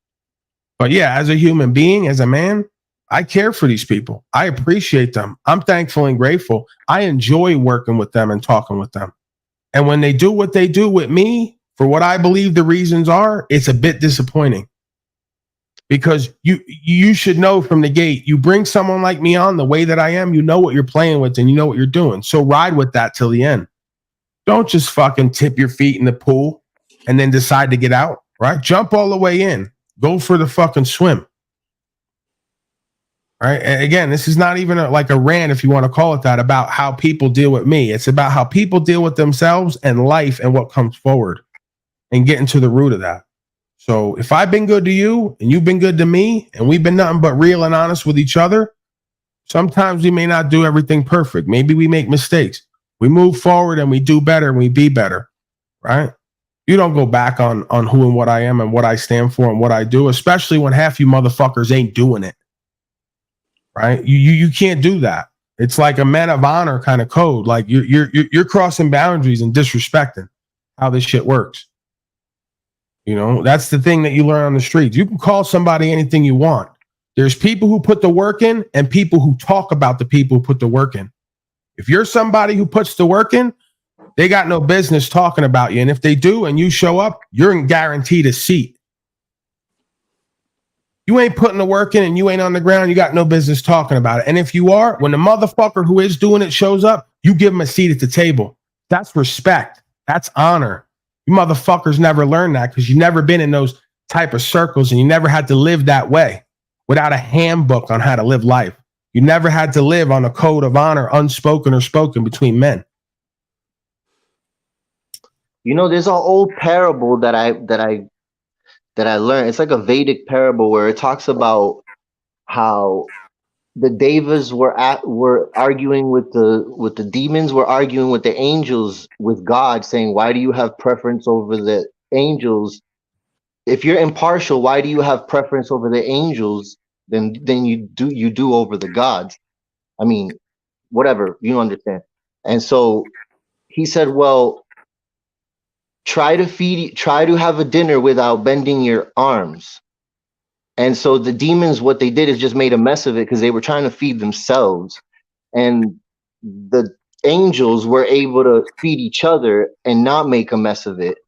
But yeah, as a human being, as a man, I care for these people. I appreciate them. I'm thankful and grateful. I enjoy working with them and talking with them. And when they do what they do with me, for what I believe the reasons are, it's a bit disappointing. because you should know from the gate. You bring someone like me on the way that I am, you know what you're playing with and you know what you're doing. So ride with that till the end. Don't just fucking tip your feet in the pool and then decide to get out, right? Jump all the way in. Go for the fucking swim. Right. And again, this is not even like a rant, if you want to call it that, about how people deal with me. It's about how people deal with themselves and life and what comes forward and getting to the root of that. So if I've been good to you and you've been good to me and we've been nothing but real and honest with each other, sometimes we may not do everything perfect. Maybe we make mistakes. We move forward and we do better and we be better. Right. You don't go back on who and what I am and what I stand for and what I do, especially when half you motherfuckers ain't doing it. Right? You can't do that. It's like a man of honor kind of code. Like you're crossing boundaries and disrespecting how this shit works. You know, that's the thing that you learn on the streets. You can call somebody anything you want. There's people who put the work in and people who talk about the people who put the work in. If you're somebody who puts the work in, they got no business talking about you. And if they do and you show up, you're guaranteed a seat. You ain't putting the work in and you ain't on the ground, you got no business talking about it. And if you are, when the motherfucker who is doing it shows up, you give him a seat at the table. That's respect. That's honor. You motherfuckers never learn that because you've never been in those type of circles and you never had to live that way without a handbook on how to live life. You never had to live on a code of honor, unspoken or spoken between men. You know, there's an old parable that I learned. It's like a Vedic parable where it talks about how the devas were arguing with the demons, were arguing with the angels, with God, saying, "Why do you have preference over the angels? If you're impartial, why do you have preference over the angels than you do over the gods?" I mean, whatever, you understand. And so he said, "Well, try to have a dinner without bending your arms." And so the demons, what they did is just made a mess of it because they were trying to feed themselves. And the angels were able to feed each other and not make a mess of it.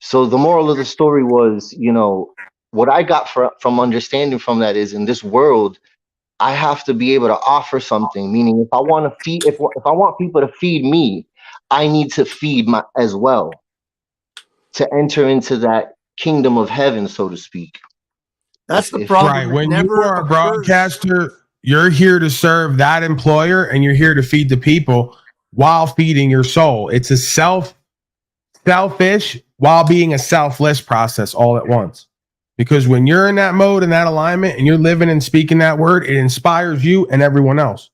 So the moral of the story was, you know, what I got from understanding from that is, in this world, I have to be able to offer something. Meaning, if I want people to feed me, I need to feed as well, to enter into that kingdom of heaven, so to speak. That's the problem. Right. When you are a broadcaster, you're here to serve that employer and you're here to feed the people while feeding your soul. It's a selfish while being a selfless process all at once. Because when you're in that mode and that alignment and you're living and speaking that word, it inspires you and everyone else.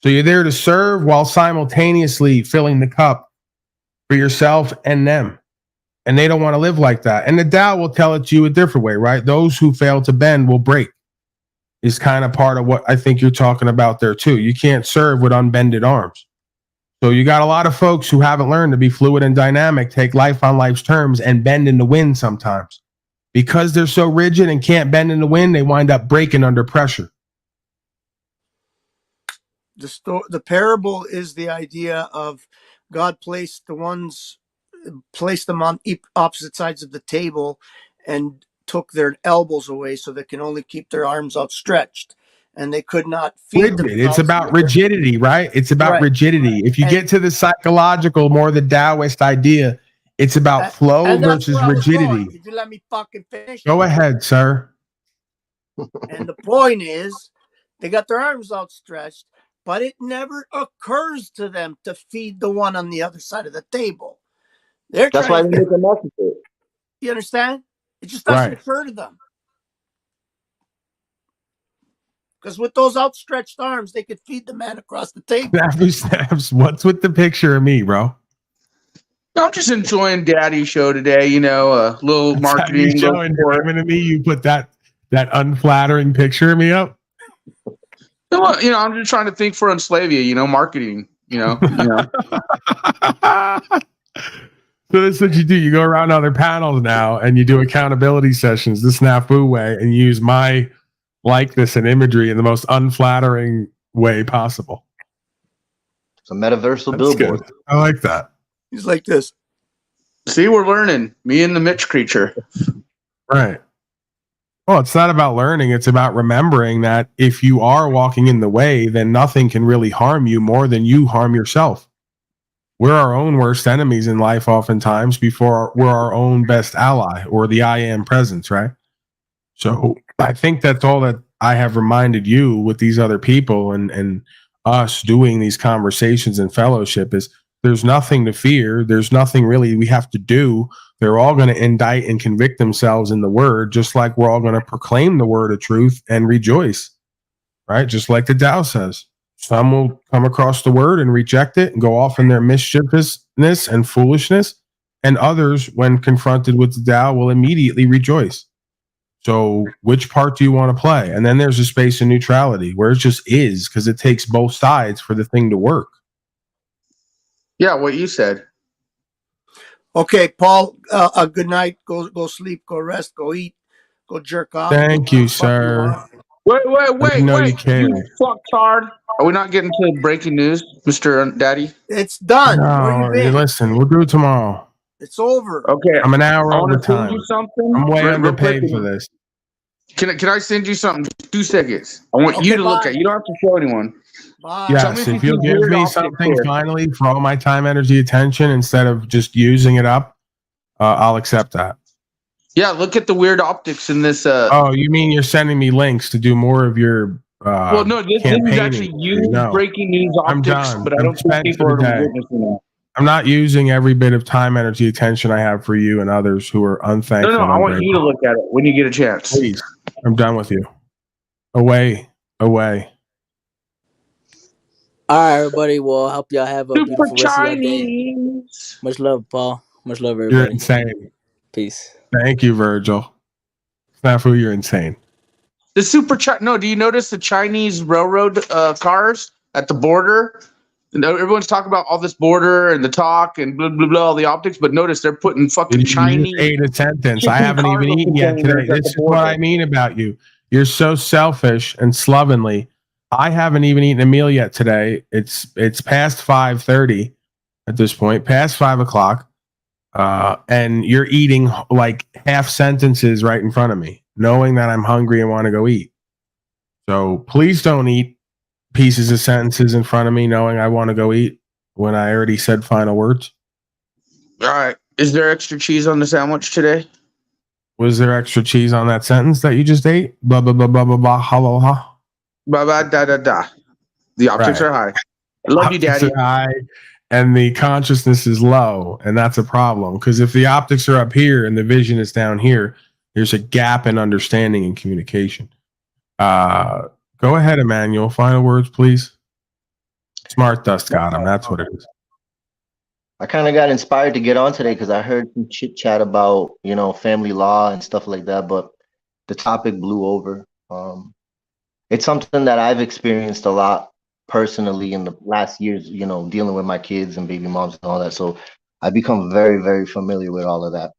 So you're there to serve while simultaneously filling the cup for yourself and them. And they don't want to live like that. And the Tao will tell it to you a different way, right? Those who fail to bend will break. Is kind of part of what I think you're talking about there too. You can't serve with unbended arms. So you got a lot of folks who haven't learned to be fluid and dynamic, take life on life's terms and bend in the wind sometimes. Because they're so rigid and can't bend in the wind, they wind up breaking under pressure. The parable is the idea of God placed them on opposite sides of the table and took their elbows away so they can only keep their arms outstretched, and they could not feed them. It's about rigidity, right? It's about rigidity. If you get to the psychological, more the Taoist idea, it's about flow versus rigidity. Did you let me fucking finish? Go ahead, sir. And the point is, they got their arms outstretched, but it never occurs to them to feed the one on the other side of the table. That's why they make a mess of it. You understand? It just doesn't occur to them. Because with those outstretched arms, they could feed the man across the table. What's with the picture of me, bro? I'm just enjoying Daddy's show today. You know, a little marketing. You showing women to me. You put that unflattering picture of me up. Well, you know, I'm just trying to think for Unslaved. You know, marketing. You know. So this is what you do. You go around other panels now, and you do accountability sessions the snafu way, and you use my likeness and imagery in the most unflattering way possible. It's a metaversal billboard. Good. I like that. He's like this. See, we're learning. Me and the Mitch creature. Right. Well, it's not about learning. It's about remembering that if you are walking in the way, then nothing can really harm you more than you harm yourself. We're our own worst enemies in life oftentimes before we're our own best ally or the I am presence, right? So I think that's all that I have reminded you with these other people and us doing these conversations and fellowship is there's nothing to fear. There's nothing really we have to do. They're all going to indict and convict themselves in the word, just like we're all going to proclaim the word of truth and rejoice, right? Just like the Tao says. Some will come across the word and reject it and go off in their mischievousness and foolishness. And others, when confronted with the Tao, will immediately rejoice. So which part do you want to play? And then there's a space of neutrality where it just is because it takes both sides for the thing to work. Yeah, what you said. Okay, Paul, a good night. Go sleep, go rest, go eat, go jerk off. Thank you, sir. Wait, I didn't know you cared. you fucktard. Are we not getting to breaking news, Mr. Daddy? It's done. Where you No, been? Listen, we'll do it tomorrow. It's over. Okay. I'm an hour I wanna over send time. you something I'm way real underpaid quick. for this. Can I send you something? 2 seconds. I want you to look at. You don't have to show anyone. Bye. Tell me Yes, if if you you'll see give weird me optics something here. finally for all my time, energy, attention, instead of just using it up, I'll accept that. Yeah, look at the weird optics in this. Oh, you mean you're sending me links to do more of your Well, no, this is campaigning? actually you No. breaking news I'm optics, done. but I I'm don't think spent people for are the day. witnessing that. I'm not using every bit of time, energy, attention I have for you and others who are unthankful. No, and I want you to ungrateful. look at it when you get a chance. Please, I'm done with you. Away. All right, everybody. Well, I hope y'all have a beautiful rest of your day. Much love, Paul. Much love, everybody. You're insane. Peace. Thank you, Virgil. Snafu, you're insane. The No, do you notice the Chinese railroad cars at the border? Everyone's talking about all this border and the talk and blah blah blah, all the optics, but notice they're putting fucking You just Chinese. ate a sentence. I chicken haven't even cargo eaten yet containers today. at the This is what I border. mean about you. You're so selfish and slovenly. I haven't even eaten a meal yet today. It's past 5:30 at this point, past 5:00, and you're eating like half sentences right in front of me, knowing that I'm hungry and want to go eat. So please don't eat pieces of sentences in front of me, knowing I want to go eat when I already said final words. All right. Is there extra cheese on the sandwich today? Was there extra cheese on that sentence that you just ate? Blah blah blah blah blah blah. Hello, ha. Blah blah da da da. The optics Right. are high. I love you, Optics Daddy. are high and the consciousness is low, and that's a problem. Because if the optics are up here and the vision is down here, there's a gap in understanding and communication. Go ahead, Emmanuel. Final words, please. Smart Dust got him. That's what it is. I kind of got inspired to get on today because I heard some chit chat about, family law and stuff like that, but the topic blew over. It's something that I've experienced a lot personally in the last years, dealing with my kids and baby moms and all that. So I've become very, very familiar with all of that.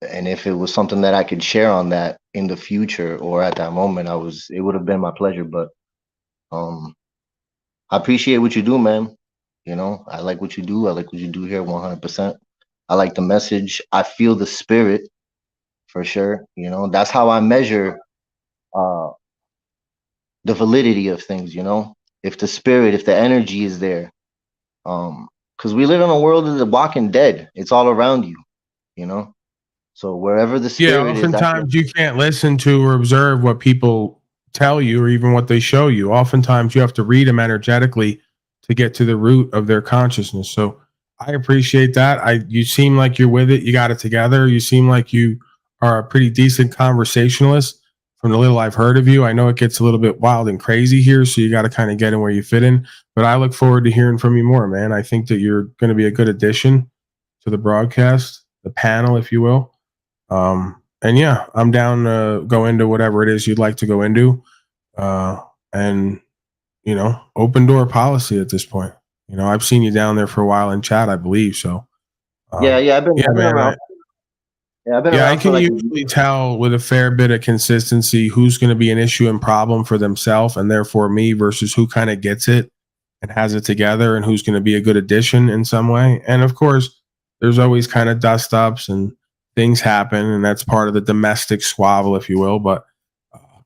And if it was something that I could share on that in the future or at that moment, it would have been my pleasure. But I appreciate what you do, man. I like what you do. I like what you do here 100%. I like the message. I feel the spirit for sure. That's how I measure the validity of things, if the spirit, if the energy is there. Because we live in a world of the walking dead. It's all around you, So wherever the spirit is. Oftentimes you can't listen to or observe what people tell you or even what they show you. Oftentimes you have to read them energetically to get to the root of their consciousness. So I appreciate that. You seem like you're with it. You got it together. You seem like you are a pretty decent conversationalist from the little I've heard of you. I know it gets a little bit wild and crazy here, so you got to kind of get in where you fit in. But I look forward to hearing from you more, man. I think that you're going to be a good addition to the broadcast, the panel, if you will. And yeah, I'm down to go into whatever it is you'd like to go into. And open door policy at this point. I've seen you down there for a while in chat, I believe. So I've been around. I can usually tell with a fair bit of consistency who's going to be an issue and problem for themselves and therefore me versus who kind of gets it and has it together and who's going to be a good addition in some way. And of course, there's always kind of dust ups and things happen, and that's part of the domestic squabble, if you will. But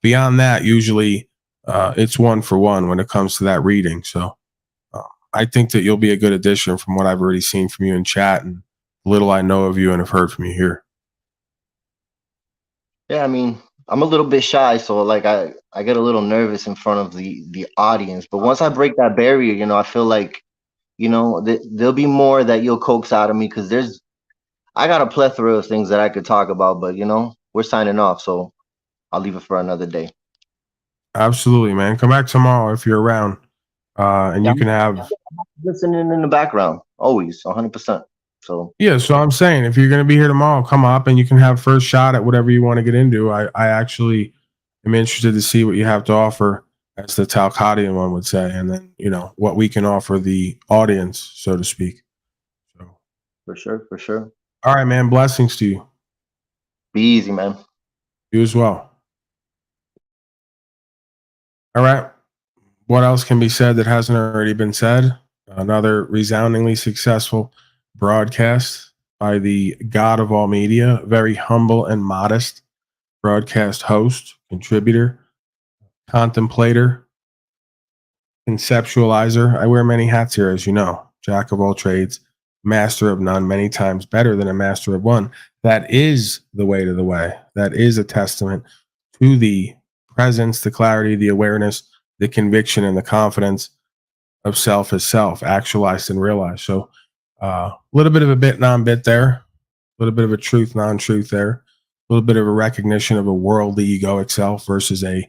beyond that, usually it's 1-for-1 when it comes to that reading. So I think that you'll be a good addition from what I've already seen from you in chat and little I know of you and have heard from you here. Yeah, I mean, I'm a little bit shy, so like I get a little nervous in front of the audience. But once I break that barrier, you know, I feel like, you know, there'll be more that you'll coax out of me, because I got a plethora of things that I could talk about. But you know, we're signing off, so I'll leave it for another day. Absolutely, man. Come back tomorrow if you're around, and you can have listening in the background always, 100%. So yeah. So I'm saying, if you're going to be here tomorrow, come up and you can have first shot at whatever you want to get into. I actually am interested to see what you have to offer, as the Talcottian one would say, and then, you know, what we can offer the audience, so to speak. So for sure. All right, man. Blessings to you. Be easy, man. You as well. All right. What else can be said that hasn't already been said? Another resoundingly successful broadcast by the god of all media, very humble and modest broadcast host, contributor, contemplator, conceptualizer. I wear many hats here, as you know. Jack of all trades, master of none, many times better than a master of one. That is the way to the way. That is a testament to the presence, the clarity, the awareness, the conviction, and the confidence of self as self, actualized and realized. So a little bit of a bit, non-bit there, a little bit of a truth, non-truth there, a little bit of a recognition of a worldly egoic self versus a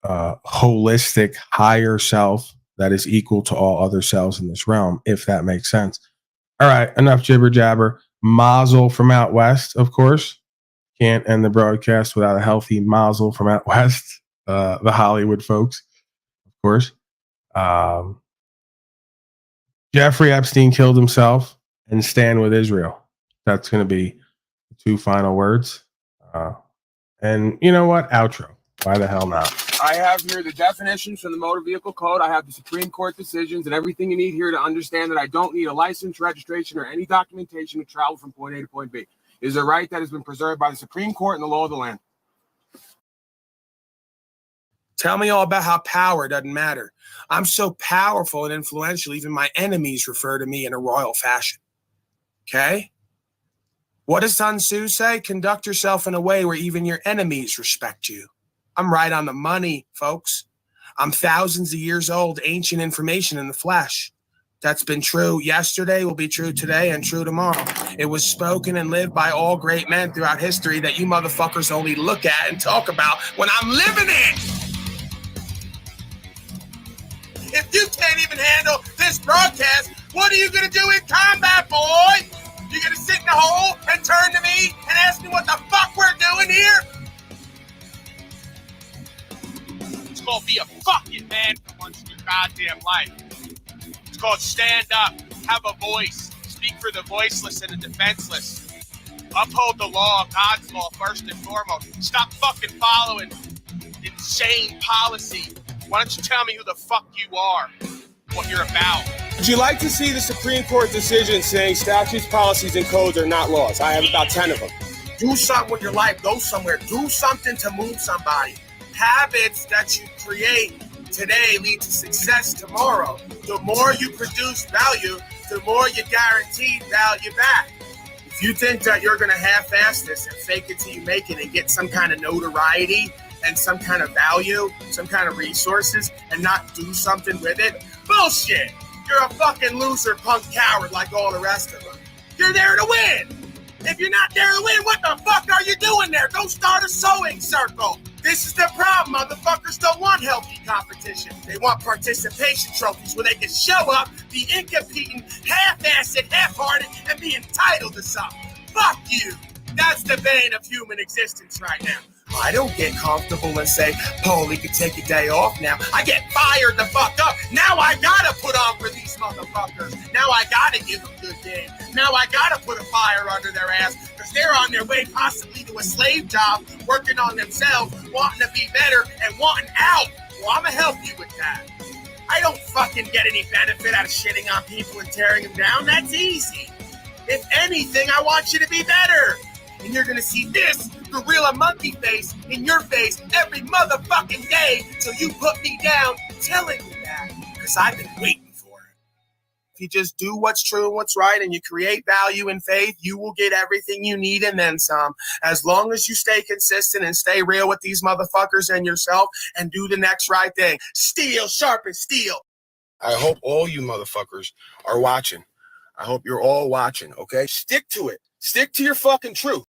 holistic higher self that is equal to all other selves in this realm, if that makes sense. All right, enough jibber jabber. Mazel from out west, of course. Can't end the broadcast without a healthy mazel from out west. The Hollywood folks, of course. Jeffrey Epstein killed himself, and stand with Israel. That's going to be the 2 final words. And you know what? Outro. Why the hell not? I have here the definitions from the Motor Vehicle Code. I have the Supreme Court decisions and everything you need here to understand that I don't need a license, registration, or any documentation to travel from point A to point B. It is a right that has been preserved by the Supreme Court and the law of the land. Tell me all about how power doesn't matter. I'm so powerful and influential, even my enemies refer to me in a royal fashion. Okay? What does Sun Tzu say? Conduct yourself in a way where even your enemies respect you. I'm right on the money, folks. I'm thousands of years old, ancient information in the flesh. That's been true yesterday, will be true today, and true tomorrow. It was spoken and lived by all great men throughout history that you motherfuckers only look at and talk about when I'm living it. If you can't even handle this broadcast, what are you going to do in combat, boy? You going to sit in a hole and turn to me and ask me what the fuck we're doing here? It's called be a fucking man for once in your goddamn life. It's called stand up, have a voice, speak for the voiceless and the defenseless. Uphold the law, God's law first and foremost. Stop fucking following insane policy. Why don't you tell me who the fuck you are, what you're about? Would you like to see the Supreme Court decision saying statutes, policies, and codes are not laws? I have about 10 of them. Do something with your life. Go somewhere. Do something to move somebody. Habits that you create today lead to success tomorrow. The more you produce value, the more you guarantee value back. If you think that you're going to half-ass this and fake it till you make it and get some kind of notoriety and some kind of value, some kind of resources, and not do something with it, bullshit. You're a fucking loser, punk coward like all the rest of them. You're there to win. If you're not there to win, what the fuck are you doing there? Go start a sewing circle. This is the problem. Motherfuckers don't want healthy competition. They want participation trophies where they can show up, be incompetent, half-assed, half-hearted, and be entitled to something. Fuck you. That's the bane of human existence right now. I don't get comfortable and say, Paulie could take a day off now. I get fired the fuck up. Now I gotta put on for these motherfuckers. Now I gotta give them good game. Now I gotta put a fire under their ass because they're on their way possibly to a slave job, working on themselves, wanting to be better and wanting out. Well, I'm gonna help you with that. I don't fucking get any benefit out of shitting on people and tearing them down. That's easy. If anything, I want you to be better. and you're gonna see this gorilla monkey face in your face every motherfucking day till you put me down telling me that, because I've been waiting for it. If you just do what's true and what's right and you create value and faith, you will get everything you need and then some. As long as you stay consistent and stay real with these motherfuckers and yourself and do the next right thing. Steel sharpens steel. I hope all you motherfuckers are watching. I hope you're all watching, okay? Stick to it. Stick to your fucking truth.